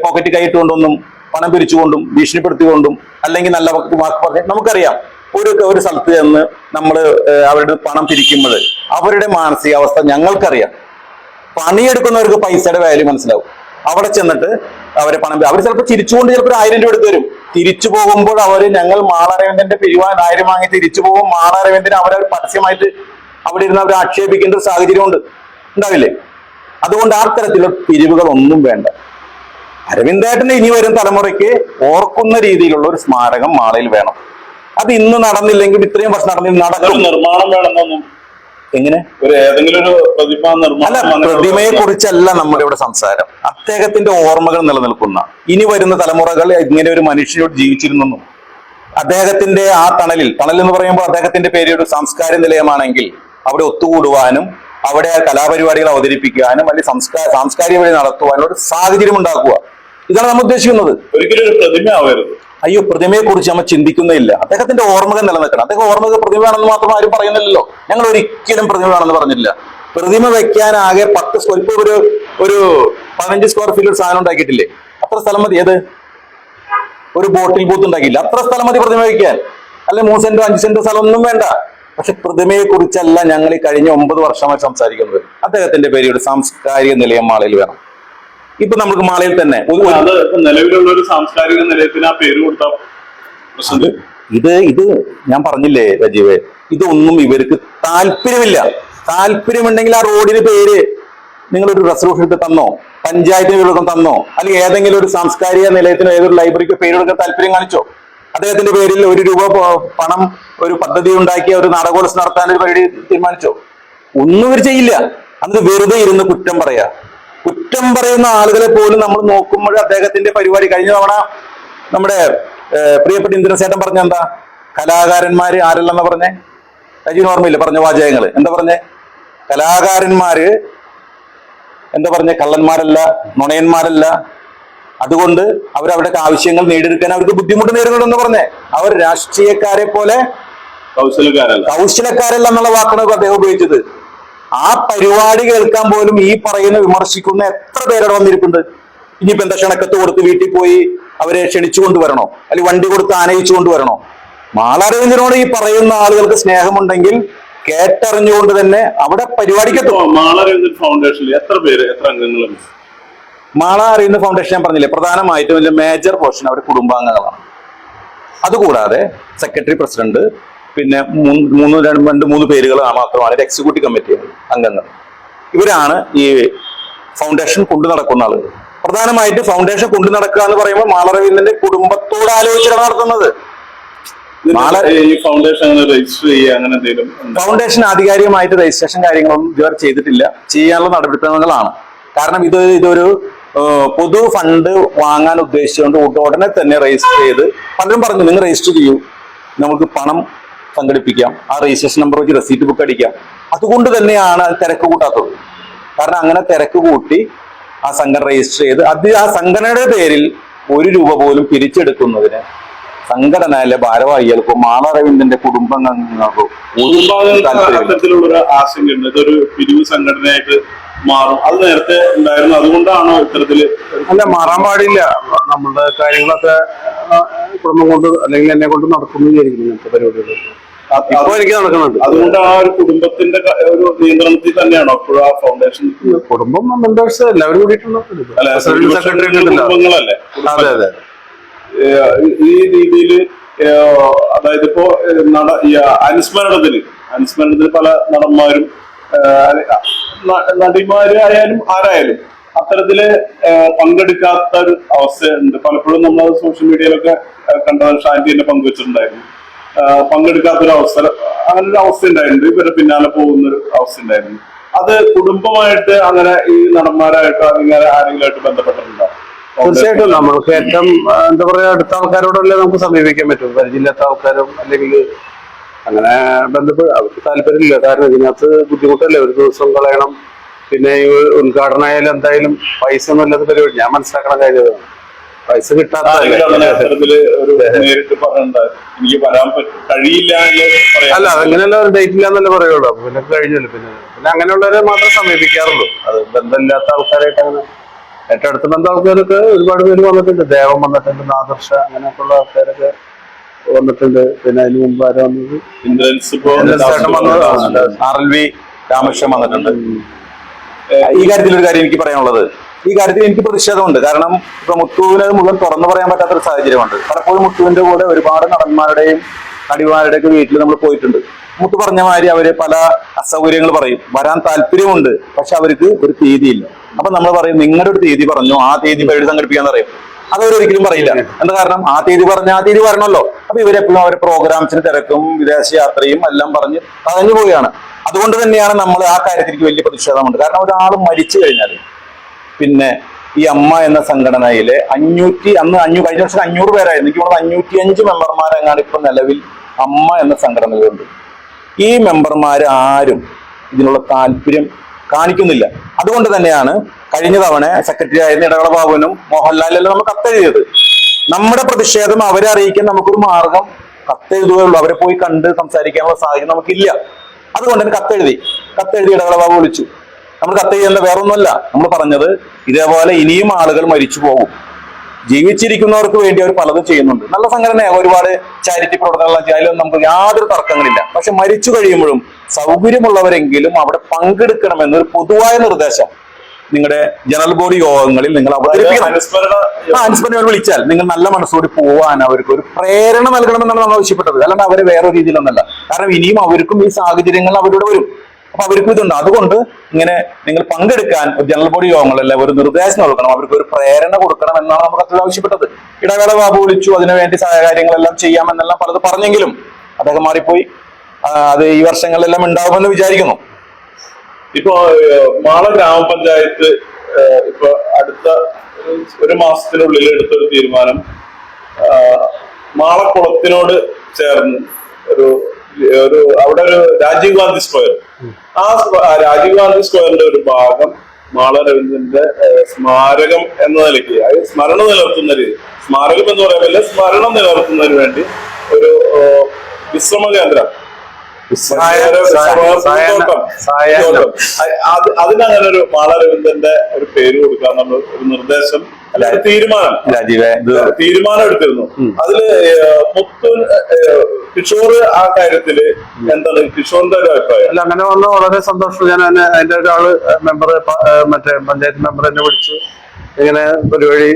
പോക്കറ്റ് കൈയിട്ടുകൊണ്ടൊന്നും പണം പിരിച്ചുകൊണ്ടും ഭീഷണിപ്പെടുത്തിക്കൊണ്ടും അല്ലെങ്കിൽ നല്ല വാക്ക് പറഞ്ഞ് നമുക്കറിയാം. ഒരു സ്ഥലത്ത് ചെന്ന് നമ്മൾ അവരുടെ പണം പിരിക്കുമ്പോൾ അവരുടെ മാനസികാവസ്ഥ ഞങ്ങൾക്കറിയാം. പണിയെടുക്കുന്നവർക്ക് പൈസയുടെ വാല്യൂ മനസ്സിലാവും. അവിടെ ചെന്നിട്ട് അവരെ പണം, അവർ ചിലപ്പോൾ ചിരിച്ചുകൊണ്ട് ചിലപ്പോൾ 1000 രൂപ എടുത്ത് തരും. തിരിച്ചു പോകുമ്പോൾ അവർ ഞങ്ങൾ മാളരവിന്ദന്റെ പിരിവാൻ 1000 വാങ്ങി തിരിച്ചു പോകും. മാളരവിന്ദന് അവരവർ പരസ്യമായിട്ട് അവിടെ ഇരുന്ന് അവർ ആക്ഷേപിക്കേണ്ട ഒരു സാഹചര്യം ഉണ്ടാവില്ലേ? അതുകൊണ്ട് ആ തരത്തിലുള്ള പിരിവുകളൊന്നും വേണ്ട. അരവിന്ദേട്ടന് ഇനി വരും തലമുറയ്ക്ക് ഓർക്കുന്ന രീതിയിലുള്ള ഒരു സ്മാരകം മാളയിൽ വേണം. അത് ഇന്ന് നടന്നില്ലെങ്കിൽ, ഇത്രയും വർഷം നടന്നില്ല, നടക്കും. നിർമ്മാണം വേണമെന്നൊന്നും എങ്ങനെ ഏതെങ്കിലും ഒരു പ്രതിമയെ കുറിച്ചല്ല നമ്മുടെ ഇവിടെ സംസാരം. അദ്ദേഹത്തിന്റെ ഓർമ്മകൾ നിലനിൽക്കുന്ന ഇനി വരുന്ന തലമുറകൾ ഇങ്ങനെ ഒരു മനുഷ്യരോട് ജീവിച്ചിരുന്നു. അദ്ദേഹത്തിന്റെ ആ തണൽ എന്ന് പറയുമ്പോൾ അദ്ദേഹത്തിന്റെ പേര് ഒരു സാംസ്കാരിക നിലയമാണെങ്കിൽ അവിടെ ഒത്തുകൂടുവാനും അവിടെ കലാപരിപാടികൾ അവതരിപ്പിക്കാനും അല്ലെങ്കിൽ സാംസ്കാരിക വഴി നടത്തുവാനും ഒരു സാഹചര്യം ഉണ്ടാക്കുക. ഇതാണ് നമ്മൾ ഉദ്ദേശിക്കുന്നത്. ഒരിക്കലും ഒരു പ്രതിമ ആവരുത്. അയ്യോ, പ്രതിമയെ കുറിച്ച് നമ്മൾ ചിന്തിക്കുന്നേയില്ല. അദ്ദേഹത്തിന്റെ ഓർമ്മകൾ നിലനിൽക്കണം. അദ്ദേഹം ഓർമ്മകൾ പ്രതിമയാണെന്ന് മാത്രം ആരും പറയുന്നില്ലല്ലോ. ഞങ്ങൾ ഒരിക്കലും പ്രതിമയാണെന്ന് പറഞ്ഞില്ല. പ്രതിമ വെക്കാനാകെ 10 സ്ക്വയർ, ഇപ്പൊ ഒരു 15 സ്ക്വയർ ഫീറ്റ് ഒരു സാധനം ഉണ്ടാക്കിയിട്ടില്ലേ? അത്ര സ്ഥലം മതി. ഏത് ഒരു ബോട്ടിൽ ബൂത്ത് ഉണ്ടാക്കിയില്ല, അത്ര സ്ഥലം മതി പ്രതിമ വയ്ക്കാൻ. അല്ലെ 3 സെന്റോ 5 സെന്റോ സ്ഥലം ഒന്നും വേണ്ട. പക്ഷെ പ്രതിമയെ കുറിച്ചല്ല ഞങ്ങൾ ഈ കഴിഞ്ഞ 9 വർഷമായി സംസാരിക്കുന്നത്. അദ്ദേഹത്തിന്റെ പേര് ഒരു സാംസ്കാരിക നിലയം മാളയിൽ വേണം. ഇപ്പൊ നമുക്ക് മാളയിൽ തന്നെ നിലവിലുള്ള ഒരു സാംസ്കാരിക നിലയത്തിന് ആ പേര് കൊടുത്താൽ ഇത് ഞാൻ പറഞ്ഞില്ലേ രജീവേ, ഇതൊന്നും ഇവർക്ക് താല്പര്യമില്ല. താല്പര്യമുണ്ടെങ്കിൽ ആ റോഡിന് പേര് നിങ്ങളൊരു റെസൊല്യൂഷൻ എടുത്ത് തന്നോ, പഞ്ചായത്തിന് തന്നോ, അല്ലെങ്കിൽ ഏതെങ്കിലും ഒരു സാംസ്കാരിക നിലയത്തിനോ ഏതൊരു ലൈബ്രറിക്കോ പേര് കൊടുക്കാൻ താല്പര്യം കാണിച്ചോ. അദ്ദേഹത്തിന്റെ പേരിൽ 1 രൂപ പണം ഒരു പദ്ധതി ഉണ്ടാക്കിയ ഒരു നാടകോത്സവം നടത്താൻ ഒരു പരിപാടി തീരുമാനിച്ചോ? ഒന്നും ഇവർ ചെയ്യില്ല. അത് വെറുതെ ഇരുന്ന് കുറ്റം പറയുന്ന ആളുകളെ പോലും നമ്മൾ നോക്കുമ്പോൾ അദ്ദേഹത്തിന്റെ പരിപാടി കഴിഞ്ഞ തവണ നമ്മുടെ പ്രിയപ്പെട്ട ഇന്ദ്രസേട്ടൻ പറഞ്ഞ എന്താ, കലാകാരന്മാര് ആരല്ലെന്നാ പറഞ്ഞേ? രജീന് ഓർമ്മയില്ല പറഞ്ഞ വാചകങ്ങൾ? എന്താ പറഞ്ഞേ? കലാകാരന്മാര് എന്താ പറഞ്ഞ? കള്ളന്മാരല്ല, നുണയന്മാരല്ല. അതുകൊണ്ട് അവരവരുടെ ആവശ്യങ്ങൾ നേടിയെടുക്കാൻ അവർക്ക് ബുദ്ധിമുട്ട് നേരിടുന്നുണ്ടെന്ന് പറഞ്ഞേ. അവർ രാഷ്ട്രീയക്കാരെ പോലെ കൗശലക്കാരല്ല എന്നുള്ള വാക്കാണ് അദ്ദേഹം ഉപയോഗിച്ചത്. ആ പരിപാടി കേൾക്കാൻ പോലും ഈ പറയുന്ന വിമർശിക്കുന്ന എത്ര പേരുടെ വന്നിരിപ്പുണ്ട്? ഇനിയിപ്പോ എന്താ ക്ഷണക്കത്ത് കൊടുത്ത് വീട്ടിൽ പോയി അവരെ ക്ഷണിച്ചു കൊണ്ടുവരണോ, അല്ലെങ്കിൽ വണ്ടി കൊടുത്ത് ആനയിച്ചു കൊണ്ടുവരണോ? മാള അരവിന്ദനോട് ഈ പറയുന്ന ആളുകൾക്ക് സ്നേഹമുണ്ടെങ്കിൽ കേട്ടറിഞ്ഞുകൊണ്ട് തന്നെ അവിടെ പരിപാടിക്കെത്തും. മാള അരവിന്ദൻ ഫൗണ്ടേഷനിൽ എത്ര അംഗങ്ങളുണ്ട്? മാള അരവിന്ദൻ ഫൗണ്ടേഷൻ ഞാൻ പറഞ്ഞില്ലേ, പ്രധാനമായിട്ടും വലിയ മേജർ പോർഷൻ അവരുടെ കുടുംബാംഗങ്ങളാണ്. അതുകൂടാതെ സെക്രട്ടറി, പ്രസിഡന്റ്, പിന്നെ മൂന്ന് പേരുകൾ മാത്രമാണ് ഒരു എക്സിക്യൂട്ടീവ് കമ്മിറ്റി അംഗങ്ങൾ. ഇവരാണ് ഈ ഫൗണ്ടേഷൻ കൊണ്ടു നടക്കുന്ന ആളുകൾ. പ്രധാനമായിട്ട് ഫൗണ്ടേഷൻ കൊണ്ടു നടക്കുക എന്ന് പറയുമ്പോൾ മാള അരവിന്ദന്റെ കുടുംബത്തോട് ആലോചിച്ചാണ് നടത്തുന്നത്. ഈ ഫൗണ്ടേഷൻ രജിസ്റ്റർ ചെയ്യുക അങ്ങനെ എന്തെങ്കിലും? ഫൗണ്ടേഷൻ ആധികാരികമായിട്ട് രജിസ്ട്രേഷൻ കാര്യങ്ങളൊന്നും ഇതുവരെ ചെയ്തിട്ടില്ല. ചെയ്യാനുള്ള നടപടിക്രമങ്ങളാണ്. കാരണം ഇതൊരു പൊതു ഫണ്ട് വാങ്ങാൻ ഉദ്ദേശിച്ചുകൊണ്ട് ഉടനെ തന്നെ രജിസ്റ്റർ ചെയ്ത്, പലരും പറഞ്ഞു നിങ്ങൾ രജിസ്റ്റർ ചെയ്യൂ, നമുക്ക് പണം സംഘടിപ്പിക്കാം, ആ രജിസ്ട്രേഷൻ നമ്പർ വെച്ച് റെസീറ്റ് ബുക്ക് അടിക്കാം. അതുകൊണ്ട് തന്നെയാണ് തിരക്ക് കൂട്ടാത്തത്. കാരണം അങ്ങനെ തിരക്ക് കൂട്ടി ആ സംഘടന രജിസ്റ്റർ ചെയ്ത് ആ സംഘടനയുടെ പേരിൽ 1 രൂപ പോലും പിരിച്ചെടുക്കുന്നതിന് സംഘടനയിലെ ഭാരവാഹികൾക്കോ മാള അരവിന്ദന്റെ കുടുംബാംഗങ്ങൾക്കോ അത്തരത്തിലുള്ളൊരു ആശങ്കയുണ്ട്. ഇതൊരു പിരിവ് സംഘടനയായിട്ട് മാറും. അത് നേരത്തെ ഉണ്ടായിരുന്നു, അതുകൊണ്ടാണോ ഇത്തരത്തില്? അല്ല, മാറാൻ പാടില്ല. നമ്മളുടെ കാര്യങ്ങളൊക്കെ കുടുംബം കൊണ്ട് അല്ലെങ്കിൽ എന്നെ കൊണ്ട് നടക്കുന്നു വിചാരിക്കുന്നു ഇങ്ങനത്തെ പരിപാടികൾ. ഇപ്പൊ എനിക്ക് നടക്കുന്നുണ്ട്. അതുകൊണ്ട് ആ ഒരു കുടുംബത്തിന്റെ ഒരു നിയന്ത്രണത്തിൽ തന്നെയാണോ ഇപ്പോഴും ആ ഫൗണ്ടേഷൻ? കുടുംബം മെമ്പേഴ്സ് എല്ലാവരും കൂടിയിട്ടുണ്ടോ? കുടുംബങ്ങളല്ലേ? അതെ അതെ. ഈ രീതിയിൽ അതായത് ഇപ്പോ അനുസ്മരണത്തിന് പല നടന്മാരും നടിമാരായാലും ആരായാലും അത്തരത്തില് പങ്കെടുക്കാത്ത ഒരു അവസ്ഥയുണ്ട്. പലപ്പോഴും നമ്മൾ സോഷ്യൽ മീഡിയയിലൊക്കെ കണ്ടത് ഷാൻറ്റി തന്നെ പങ്കുവച്ചിട്ടുണ്ടായിരുന്നു. പങ്കെടുക്കാത്തൊരു അവസരം, അങ്ങനെ ഒരു അവസ്ഥ ഉണ്ടായിട്ടുണ്ട്. ഇവരുടെ പിന്നാലെ പോകുന്നൊരു അവസ്ഥ ഉണ്ടായിരുന്നു. അത് കുടുംബമായിട്ട് അങ്ങനെ ഈ നടന്മാരായിട്ടോ അല്ലെങ്കിൽ ആരെങ്കിലുമായിട്ട് ബന്ധപ്പെട്ടിട്ടുണ്ടോ? തീർച്ചയായിട്ടും നമ്മൾക്ക് ഏറ്റവും എന്താ പറയാ, അടുത്ത ആൾക്കാരോടല്ലേ നമുക്ക് സമീപിക്കാൻ പറ്റും. പരിചയമില്ലാത്ത ആൾക്കാരും അല്ലെങ്കിൽ അങ്ങനെ ബന്ധപ്പെട്ട് അവർക്ക് താല്പര്യമില്ല. കാരണം ഇതിനകത്ത് ബുദ്ധിമുട്ടല്ലേ, ഒരു ദിവസം കളയണം. പിന്നെ ഈ ഉദ്ഘാടനമായാലും എന്തായാലും പൈസ ഒന്നും ഇല്ലാത്ത പരിപാടി. ഞാൻ മനസ്സിലാക്കണ കാര്യം പൈസ കിട്ടാത്ത അല്ല, അതങ്ങനെയല്ല, ഒരു ഡേറ്റ് ഇല്ലാന്നല്ലേ പറയുള്ളൂ. പിന്നെ കഴിഞ്ഞല്ലോ. പിന്നെ അങ്ങനെയുള്ളവരെ മാത്രമേ സമീപിക്കാറുള്ളൂ. അത് ബന്ധമില്ലാത്ത ആൾക്കാരായിട്ട് അങ്ങനെ ഏറ്റവും അടുത്ത ബന്ധ ആൾക്കാരൊക്കെ ഒരുപാട് പേര് വന്നിട്ടുണ്ട്. ദേവം വന്നിട്ടുണ്ട്, നാദർഷ, അങ്ങനെയൊക്കെയുള്ള ആൾക്കാരൊക്കെ വന്നിട്ടുണ്ട്. പിന്നെ അതിന് മുമ്പ് ആര് വന്നത്? RLV രാമകൃഷ്ണൻ വന്നിട്ടുണ്ട്. ഈ കാര്യത്തിൽ ഒരു കാര്യം എനിക്ക് പറയാനുള്ളത്, ഈ കാര്യത്തിൽ എനിക്ക് പ്രതിഷേധമുണ്ട്. കാരണം ഇപ്പൊ മുത്തുവിനെ മുഴുവൻ തുറന്നു പറയാൻ പറ്റാത്തൊരു സാഹചര്യമുണ്ട്. പലപ്പോഴും മുത്തുവിന്റെ കൂടെ ഒരുപാട് നടന്മാരുടെയും നടിമാരുടെയൊക്കെ വീട്ടിൽ നമ്മൾ പോയിട്ടുണ്ട്. മുത്ത് പറഞ്ഞ മാതിരി അവര് പല അസൗകര്യങ്ങൾ പറയും, വരാൻ താല്പര്യമുണ്ട്, പക്ഷെ അവർക്ക് ഒരു തീയതിയില്ല. അപ്പൊ നമ്മൾ പറയും നിങ്ങളുടെ ഒരു തീയതി പറഞ്ഞു, ആ തീയതി പരിപാടി സംഘടിപ്പിക്കാന്ന് പറയും. അതവരൊരിക്കലും പറയില്ല. എന്താ കാരണം? ആ തീയതി പറഞ്ഞ ആ തീയതി വരണമല്ലോ. അപ്പൊ ഇവരെപ്പോഴും അവരെ പ്രോഗ്രാംസിന് തിരക്കും വിദേശ യാത്രയും എല്ലാം പറഞ്ഞ് തടഞ്ഞു പോവുകയാണ്. അതുകൊണ്ട് തന്നെയാണ് നമ്മൾ ആ കാര്യത്തിലേക്ക് വലിയ പ്രതിഷേധമുണ്ട്. കാരണം ഒരാൾ മരിച്ചു കഴിഞ്ഞാൽ പിന്നെ ഈ അമ്മ എന്ന സംഘടനയിലെ കഴിഞ്ഞ വർഷം 500 പേരായിരുന്നു. എനിക്ക് തോന്നുന്നത് 505 മെമ്പർമാരെങ്ങാണ് ഇപ്പൊ നിലവിൽ അമ്മ എന്ന സംഘടനയിലുണ്ട്. ഈ മെമ്പർമാർ ആരും ഇതിനുള്ള താല്പര്യം കാണിക്കുന്നില്ല. അതുകൊണ്ട് തന്നെയാണ് കഴിഞ്ഞ തവണ സെക്രട്ടറി ആയിരുന്ന ഇടവേള ബാബുവിനും മോഹൻലാലിനെല്ലാം നമ്മൾ കത്തെഴുതിയത്. നമ്മുടെ പ്രതിഷേധം അവരെ അറിയിക്കാൻ നമുക്കൊരു മാർഗം കത്തെഴുതുകയുള്ളൂ. അവരെ പോയി കണ്ട് സംസാരിക്കാനുള്ള സാഹചര്യം നമുക്കില്ല. അതുകൊണ്ട് തന്നെ കത്തെഴുതി ഇടവേള ബാബു വിളിച്ചു. നമ്മൾ കത്തെഴുതുന്ന വേറൊന്നുമല്ല, നമ്മൾ പറഞ്ഞത് ഇതേപോലെ ഇനിയും ആളുകൾ മരിച്ചു പോകും. ജീവിച്ചിരിക്കുന്നവർക്ക് വേണ്ടി അവർ പലതും ചെയ്യുന്നുണ്ട്. നല്ല സംഘടനയാണ്, ഒരുപാട് ചാരിറ്റി പ്രവർത്തനങ്ങൾ ചെയ്യാനും നമുക്ക് യാതൊരു തർക്കങ്ങളില്ല. പക്ഷെ മരിച്ചു കഴിയുമ്പോഴും സൗകര്യമുള്ളവരെങ്കിലും അവിടെ പങ്കെടുക്കണമെന്നൊരു പൊതുവായ നിർദ്ദേശം നിങ്ങളുടെ ജനറൽ ബോഡി യോഗങ്ങളിൽ നിങ്ങൾ അവതരിപ്പിക്കണം. അനുസ്മരണം വിളിച്ചാൽ നിങ്ങൾ നല്ല മനസ്സോടി പോവാൻ അവർക്ക് ഒരു പ്രേരണ നൽകണമെന്നാണ് നമ്മൾ ആവശ്യപ്പെട്ടത്. അല്ലാണ്ട് അവരെ വേറെ രീതിയിലൊന്നല്ല. കാരണം ഇനിയും അവർക്കും ഈ സാഹചര്യങ്ങൾ അവരോട് വരും. അപ്പൊ അവർക്കും ഇതുണ്ട്. അതുകൊണ്ട് ഇങ്ങനെ നിങ്ങൾ പങ്കെടുക്കാൻ ജനറൽ ബോഡി യോഗങ്ങളല്ല ഒരു നിർദ്ദേശം കൊടുക്കണം, അവർക്ക് ഒരു പ്രേരണ കൊടുക്കണം എന്നാണ് നമുക്ക് അതിൽ ആവശ്യപ്പെട്ടത്. ഇടവേള ബാബു വിളിച്ചു, അതിനുവേണ്ടി സഹായകാര്യങ്ങളെല്ലാം ചെയ്യാമെന്നെല്ലാം പലത് പറഞ്ഞെങ്കിലും അദ്ദേഹം മാറിപ്പോയി. അത് ഈ വർഷങ്ങളിലെല്ലാം ഉണ്ടാവുമെന്ന് വിചാരിക്കുന്നു. ഇപ്പോ മാള ഗ്രാമപഞ്ചായത്ത് ഇപ്പൊ അടുത്ത ഒരു മാസത്തിനുള്ളിൽ എടുത്തൊരു തീരുമാനം, മാളക്കുളത്തിനോട് ചേർന്ന് അവിടെ ഒരു രാജീവ് ഗാന്ധി സ്ക്വയർ, ആ രാജീവ് ഗാന്ധി സ്ക്വയറിന്റെ ഒരു ഭാഗം മാള രവീന്ദ്രന്റെ സ്മാരകം എന്ന നിലയ്ക്ക്, അത് സ്മരണ നിലനിർത്തുന്ന രീതി, സ്മാരകം എന്ന് പറയാൻ സ്മരണം നിലനിർത്തുന്നതിന് വേണ്ടി ഒരു വിശ്രമ കേന്ദ്രം, അതിനങ്ങനെ ഒരു മാള രവീന്ദ്രന്റെ ഒരു പേര് കൊടുക്കാൻ നമ്മൾ ഒരു നിർദ്ദേശം തീരുമാനം തീരുമാനം എടുത്തിരുന്നു. അതില് കിഷോർ ആ കാര്യത്തില് എന്താണ് കിഷോറിന്റെ ഒരു അഭിപ്രായം? അല്ല, അങ്ങനെ വന്ന വളരെ സന്തോഷം. ഞാൻ അതിന്റെ ഒരാള് മെമ്പർ, മറ്റേ പഞ്ചായത്ത് മെമ്പർ എന്നെ വിളിച്ചു ഇങ്ങനെ പരിപാടി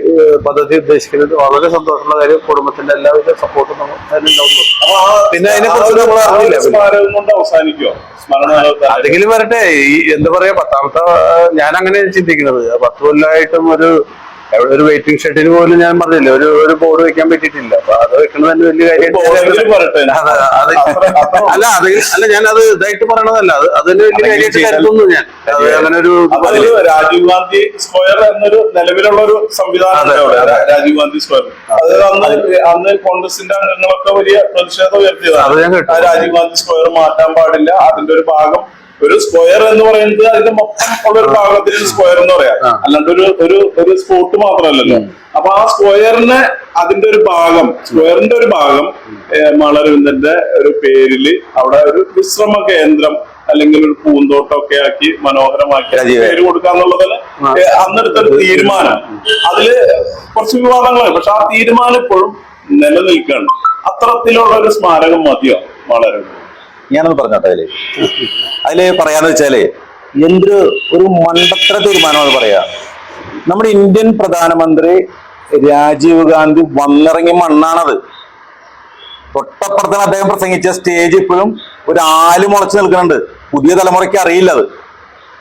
പദ്ധതി ഉദ്ദേശിക്കുന്നത് വളരെ സന്തോഷമുള്ള കാര്യം. കുടുംബത്തിന്റെ എല്ലാവിധ സപ്പോർട്ടും പിന്നെ അതിനെ കുറിച്ച് നമ്മൾ അറിയില്ല. സ്മാരകം കൊണ്ട് അവസാനിക്കുമോ? അതെങ്കിലും വരട്ടെ. ഈ എന്താ പറയാ, 10ാമത്തെ ഞാൻ അങ്ങനെ ചിന്തിക്കുന്നത് 10 കൊല്ലമായിട്ടും ഒരു വെയിറ്റിംഗ് ഷെഡിന് പോലും ഞാൻ പറഞ്ഞില്ല ഒരു ബോർഡ് വെക്കാൻ പറ്റിയിട്ടില്ല. അപ്പൊ അത് വെക്കുന്നത് തന്നെ വലിയ കാര്യം. അല്ല ഞാനത് ഇതായിട്ട് പറയണതല്ല, അതിന് വലിയ കാര്യമായിട്ട് കരുതുന്നു ഞാൻ. അങ്ങനെ ഒരു രാജീവ് ഗാന്ധി സ്ക്വയർ എന്നൊരു നിലവിലുള്ള ഒരു സംവിധാനം രാജീവ് ഗാന്ധി സ്ക്വയർ, അത് അന്ന് കോൺഗ്രസിന്റെ അംഗങ്ങളൊക്കെ വലിയ പ്രതിഷേധം ഉയർത്തിയതാണ്. രാജീവ് ഗാന്ധി സ്ക്വയർ മാറ്റാൻ പാടില്ല, അതിന്റെ ഒരു ഭാഗം ഒരു സ്ക്വയർ എന്ന് പറയുന്നത് അതിന്റെ മൊത്തം ഉള്ള ഒരു ഭാഗത്തിന് സ്ക്വയർ എന്ന് പറയാം, അല്ലാണ്ട് ഒരു സ്പോട്ട് മാത്രമല്ലല്ലോ. അപ്പൊ ആ സ്ക്വയറിന് അതിന്റെ ഒരു ഭാഗം, സ്ക്വയറിന്റെ ഒരു ഭാഗം മാളരവിന്ദന്റെ ഒരു പേരില് അവിടെ ഒരു വിശ്രമ കേന്ദ്രം അല്ലെങ്കിൽ ഒരു പൂന്തോട്ടമൊക്കെ ആക്കി മനോഹരമാക്കി പേര് കൊടുക്കാന്നുള്ളതിന് അന്നെടുത്തൊരു തീരുമാനം. അതില് കുറച്ച് വിവാദങ്ങളാണ്, പക്ഷെ ആ തീരുമാനം ഇപ്പോഴും നിലനിൽക്കുകയാണ്. അത്തരത്തിലുള്ള ഒരു സ്മാരകം മതിയോ മാളരവിന്ദൻ? ഞാനൊന്ന് പറഞ്ഞോട്ടെ. അതില് പറയാന്ന് വെച്ചാല് ഒരു മണ്ടത്തര തീരുമാനമാണ് പറയാ. നമ്മുടെ ഇന്ത്യൻ പ്രധാനമന്ത്രി രാജീവ് ഗാന്ധി വന്നിറങ്ങിയ മണ്ണാണത്. തൊട്ടപ്പുറത്താണ് അദ്ദേഹം പ്രസംഗിച്ച സ്റ്റേജ് ഇപ്പോഴും ഒരു ആല് മുളച്ചു നിൽക്കുന്നുണ്ട്. പുതിയ തലമുറയ്ക്ക് അറിയില്ല അത്.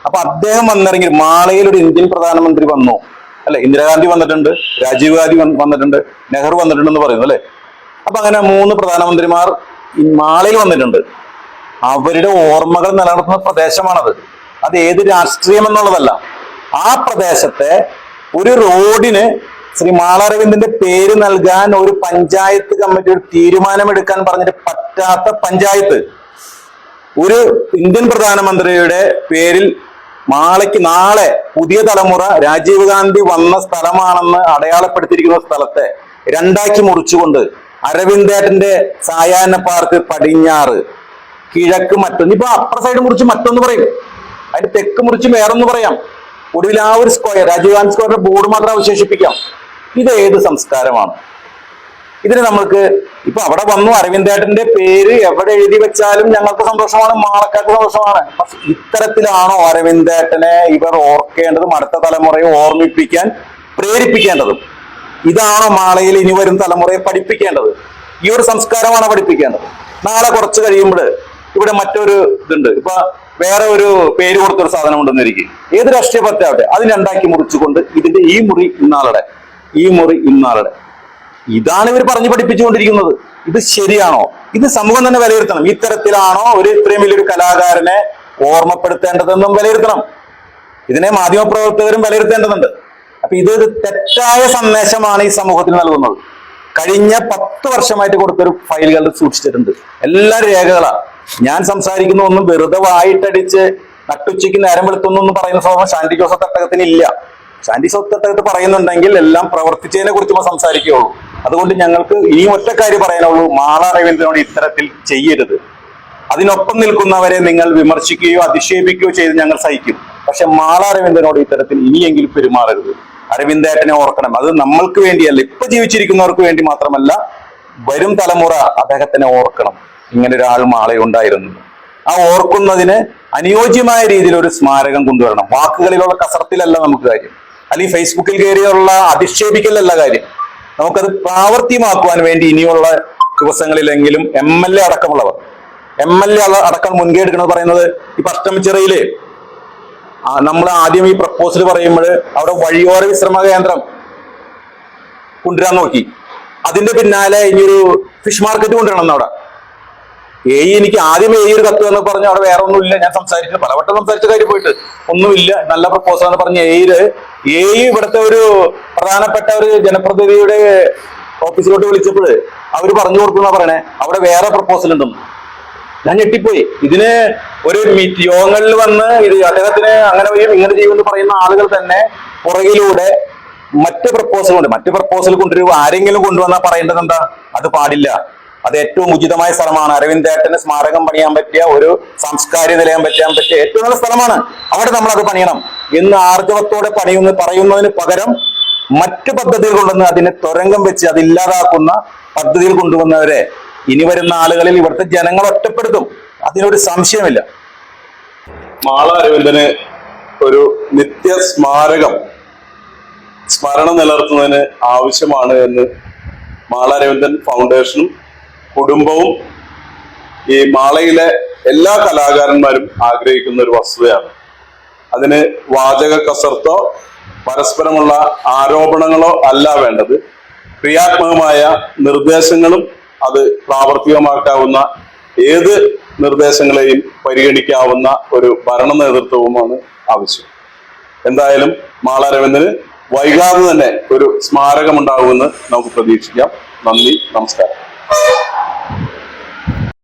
അപ്പൊ അദ്ദേഹം വന്നിറങ്ങി മാളയിൽ ഒരു ഇന്ത്യൻ പ്രധാനമന്ത്രി വന്നു അല്ലെ. ഇന്ദിരാഗാന്ധി വന്നിട്ടുണ്ട്, രാജീവ് ഗാന്ധി വന്നിട്ടുണ്ട്, നെഹ്റു വന്നിട്ടുണ്ടെന്ന് പറയുന്നു അല്ലെ. അപ്പൊ അങ്ങനെ 3 പ്രധാനമന്ത്രിമാർ മാളയിൽ വന്നിട്ടുണ്ട്. അവരുടെ ഓർമ്മകൾ നിലനിർത്തുന്ന പ്രദേശമാണത്. അത് ഏത് രാഷ്ട്രീയം എന്നുള്ളതല്ല. ആ പ്രദേശത്തെ ഒരു റോഡിന് ശ്രീ മാളരവിന്ദന്റെ പേര് നൽകാൻ ഒരു പഞ്ചായത്ത് കമ്മിറ്റി ഒരു തീരുമാനമെടുക്കാൻ പറഞ്ഞിട്ട് പറ്റാത്ത പഞ്ചായത്ത് ഒരു ഇന്ത്യൻ പ്രധാനമന്ത്രിയുടെ പേരിൽ മാളയ്ക്ക് നാളെ പുതിയ തലമുറ രാജീവ് ഗാന്ധി വന്ന സ്ഥലമാണെന്ന് അടയാളപ്പെടുത്തിയിരിക്കുന്ന സ്ഥലത്തെ 2ആക്കി മുറിച്ചുകൊണ്ട് അരവിന്ദേട്ടന്റെ സായാഹ്ന പാർക്ക് പടിഞ്ഞാറ്, കിഴക്ക് മറ്റൊന്ന്, ഇപ്പൊ അപ്പുറ സൈഡ് മുറിച്ച് മറ്റൊന്ന് പറയും, അതിന്റെ തെക്ക് മുറിച്ച് വേറൊന്ന് പറയാം. ഒടുവിൽ ആ ഒരു സ്ക്വയർ, രാജീവ് ഗാന്ധി സ്ക്വയറിന്റെ ബോർഡ് മാത്രം അവശേഷിപ്പിക്കാം. ഇത് ഏത് സംസ്കാരമാണ്? ഇതിന് നമ്മൾക്ക് ഇപ്പൊ അവിടെ വന്നു അരവിന്ദേട്ടന്റെ പേര് എവിടെ എഴുതി വെച്ചാലും ഞങ്ങൾക്ക് സന്തോഷമാണ്, മാളക്കാർക്ക് സന്തോഷമാണ്. പക്ഷെ ഇത്തരത്തിലാണോ അരവിന്ദേട്ടനെ ഇവർ ഓർക്കേണ്ടതും അടുത്ത തലമുറയെ ഓർമ്മിപ്പിക്കാൻ പ്രേരിപ്പിക്കേണ്ടതും? ഇതാണോ മാളയിൽ ഇനി വരും തലമുറയെ പഠിപ്പിക്കേണ്ടത്? ഈ ഒരു സംസ്കാരമാണ് പഠിപ്പിക്കേണ്ടത്. നാളെ കുറച്ച് കഴിയുമ്പോൾ ഇവിടെ മറ്റൊരു ഇതുണ്ട്, ഇപ്പൊ വേറെ ഒരു പേര് കൊടുത്തൊരു സാധനം ഉണ്ടെന്നിരിക്കും, ഏത് രാഷ്ട്രീയ പാർട്ടിയാവട്ടെ, അത് 2ആക്കി മുറിച്ചുകൊണ്ട് ഇതിന്റെ ഈ മുറി ഇന്നാളുടെ, ഈ മുറി ഇന്നാളുടെ, ഇതാണ് ഇവർ പറഞ്ഞു പഠിപ്പിച്ചുകൊണ്ടിരിക്കുന്നത്. ഇത് ശരിയാണോ? ഇത് സമൂഹം തന്നെ വിലയിരുത്തണം. ഇത്തരത്തിലാണോ ഇത്രയും വലിയൊരു കലാകാരനെ ഓർമ്മപ്പെടുത്തേണ്ടതെന്നും വിലയിരുത്തണം. ഇതിനെ മാധ്യമപ്രവർത്തകരും വിലയിരുത്തേണ്ടതുണ്ട്. അപ്പൊ ഇതൊരു തെറ്റായ സന്ദേശമാണ് ഈ സമൂഹത്തിന് നൽകുന്നത്. കഴിഞ്ഞ 10 വർഷമായിട്ട് കൊടുത്തൊരു ഫയലുകൾ സൂക്ഷിച്ചിട്ടുണ്ട്. എല്ലാ രേഖകളാ. ഞാൻ സംസാരിക്കുന്ന ഒന്നും വെറുതെ വായിട്ടടിച്ച് നട്ടുച്ചയ്ക്ക് നേരം വെളുത്തൊന്നും പറയുന്ന സ്വഭാവം ഷാൻഡി ജോസഫ് തട്ടകത്തിന് ഇല്ല. ഷാൻഡി ജോസഫ് തട്ടകത്ത് പറയുന്നുണ്ടെങ്കിൽ എല്ലാം പ്രവർത്തിച്ചതിനെ കുറിച്ച് സംസാരിക്കുകയുള്ളൂ. അതുകൊണ്ട് ഞങ്ങൾക്ക് ഈ ഒറ്റ കാര്യം പറയാനുള്ളൂ, മാള അരവിന്ദനോട് ഇത്തരത്തിൽ ചെയ്യരുത്. അതിനൊപ്പം നിൽക്കുന്നവരെ നിങ്ങൾ വിമർശിക്കുകയോ അധിക്ഷേപിക്കുകയോ ചെയ്ത് ഞങ്ങൾ സഹിക്കും. പക്ഷെ മാള അരവിന്ദനോട് ഇത്തരത്തിൽ ഇനിയെങ്കിലും പെരുമാറരുത്. അരവിന്ദേട്ടനെ ഓർക്കണം. അത് നമ്മൾക്ക് വേണ്ടിയല്ല, ഇപ്പൊ ജീവിച്ചിരിക്കുന്നവർക്ക് വേണ്ടി മാത്രമല്ല, വരും തലമുറ അദ്ദേഹത്തിനെ ഓർക്കണം. ഇങ്ങനെ ഒരാൾ മാളയുണ്ടായിരുന്നു. ആ ഓർക്കുന്നതിന് അനുയോജ്യമായ രീതിയിൽ ഒരു സ്മാരകം കൊണ്ടുവരണം. വാക്കുകളിലുള്ള കസർത്തിലല്ല നമുക്ക് കാര്യം, അല്ലെങ്കിൽ ഫേസ്ബുക്കിൽ കയറിയുള്ള അധിക്ഷേപിക്കലല്ല കാര്യം. നമുക്കത് പ്രാവർത്തികമാക്കുവാൻ വേണ്ടി ഇനിയുള്ള ദിവസങ്ങളിലെങ്കിലും MLA അടക്കമുള്ളവർ, MLA അടക്കം മുൻകൈ എടുക്കുന്നത് പറയുന്നത് ഈ അഷ്ടമിച്ചിറയില് നമ്മൾ ആദ്യം ഈ പ്രപ്പോസൽ പറയുമ്പോൾ അവിടെ വഴിയോര വിശ്രമ കേന്ദ്രം കൊണ്ടുവരാൻ നോക്കി. അതിന്റെ പിന്നാലെ ഇനിയൊരു ഫിഷ് മാർക്കറ്റ് കൊണ്ടുവരണം അവിടെ. എനിക്ക് ആദ്യം ഒരു കത്ത് എന്ന് പറഞ്ഞു അവിടെ വേറെ ഒന്നുമില്ല. ഞാൻ സംസാരിച്ചു, പലവട്ടം സംസാരിച്ച കാര്യം പോയിട്ട് ഒന്നുമില്ല, നല്ല പ്രപ്പോസൽ എന്ന് പറഞ്ഞ ഇവിടുത്തെ ഒരു പ്രധാനപ്പെട്ട ഒരു ജനപ്രതിനിധിയുടെ ഓഫീസിലോട്ട് വിളിച്ചപ്പോൾ അവര് പറഞ്ഞു കൊടുക്കുന്ന പറയണേ അവിടെ വേറെ പ്രപ്പോസൽ ഉണ്ടെന്ന്. ഞാൻ ഞെട്ടിപ്പോയി. ഇതിന് ഒരു യോഗങ്ങളിൽ വന്ന് ഇത് അദ്ദേഹത്തിന് അങ്ങനെ ചെയ്യും ഇങ്ങനെ ചെയ്യുമെന്ന് പറയുന്ന ആളുകൾ തന്നെ പുറകിലൂടെ മറ്റ് പ്രപ്പോസൽ കൊണ്ടുവരുമ്പോൾ ആരെങ്കിലും കൊണ്ടുവന്നാൽ പറയേണ്ടത് എന്താ? അത് പാടില്ല. അത് ഏറ്റവും ഉചിതമായ സ്ഥലമാണ്. അരവിന്ദേട്ടന് സ്മാരകം പണിയാൻ പറ്റിയ, ഒരു സാംസ്കാരിക നിലയം പറ്റാൻ പറ്റിയ ഏറ്റവും നല്ല സ്ഥലമാണ്. അവിടെ നമ്മൾ അത് പണിയണം എന്ന് ആർജവത്തോടെ പറയുന്നതിന് പകരം മറ്റു പദ്ധതികൾ കൊണ്ടുവന്ന് അതിനെ തുരങ്കം വെച്ച് അതില്ലാതാക്കുന്ന പദ്ധതികൾ കൊണ്ടുവന്നവരെ ഇനി വരുന്ന ആളുകളിൽ ഇവിടുത്തെ ജനങ്ങൾ ഒറ്റപ്പെടുത്തും. അതിനൊരു സംശയമില്ല. മാള അരവിന്ദന് ഒരു നിത്യ സ്മരണം നിലനിർത്തുന്നതിന് ആവശ്യമാണ് എന്ന് മാള അരവിന്ദൻ ഫൗണ്ടേഷനും കുടുംബവും ഈ മാളയിലെ എല്ലാ കലാകാരന്മാരും ആഗ്രഹിക്കുന്ന ഒരു വസ്തുതയാണ്. അതിന് വാചക കസർത്തോ പരസ്പരമുള്ള ആരോപണങ്ങളോ അല്ല വേണ്ടത്. ക്രിയാത്മകമായ നിർദ്ദേശങ്ങളും അത് പ്രാവർത്തികമാക്കാവുന്ന ഏത് നിർദ്ദേശങ്ങളെയും പരിഗണിക്കാവുന്ന ഒരു ഭരണ നേതൃത്വവുമാണ് ആവശ്യം. എന്തായാലും മാള അരവിന്ദന് വൈകാതെ തന്നെ ഒരു സ്മാരകമുണ്ടാകുമെന്ന് നമുക്ക് പ്രതീക്ഷിക്കാം. നന്ദി, നമസ്കാരം.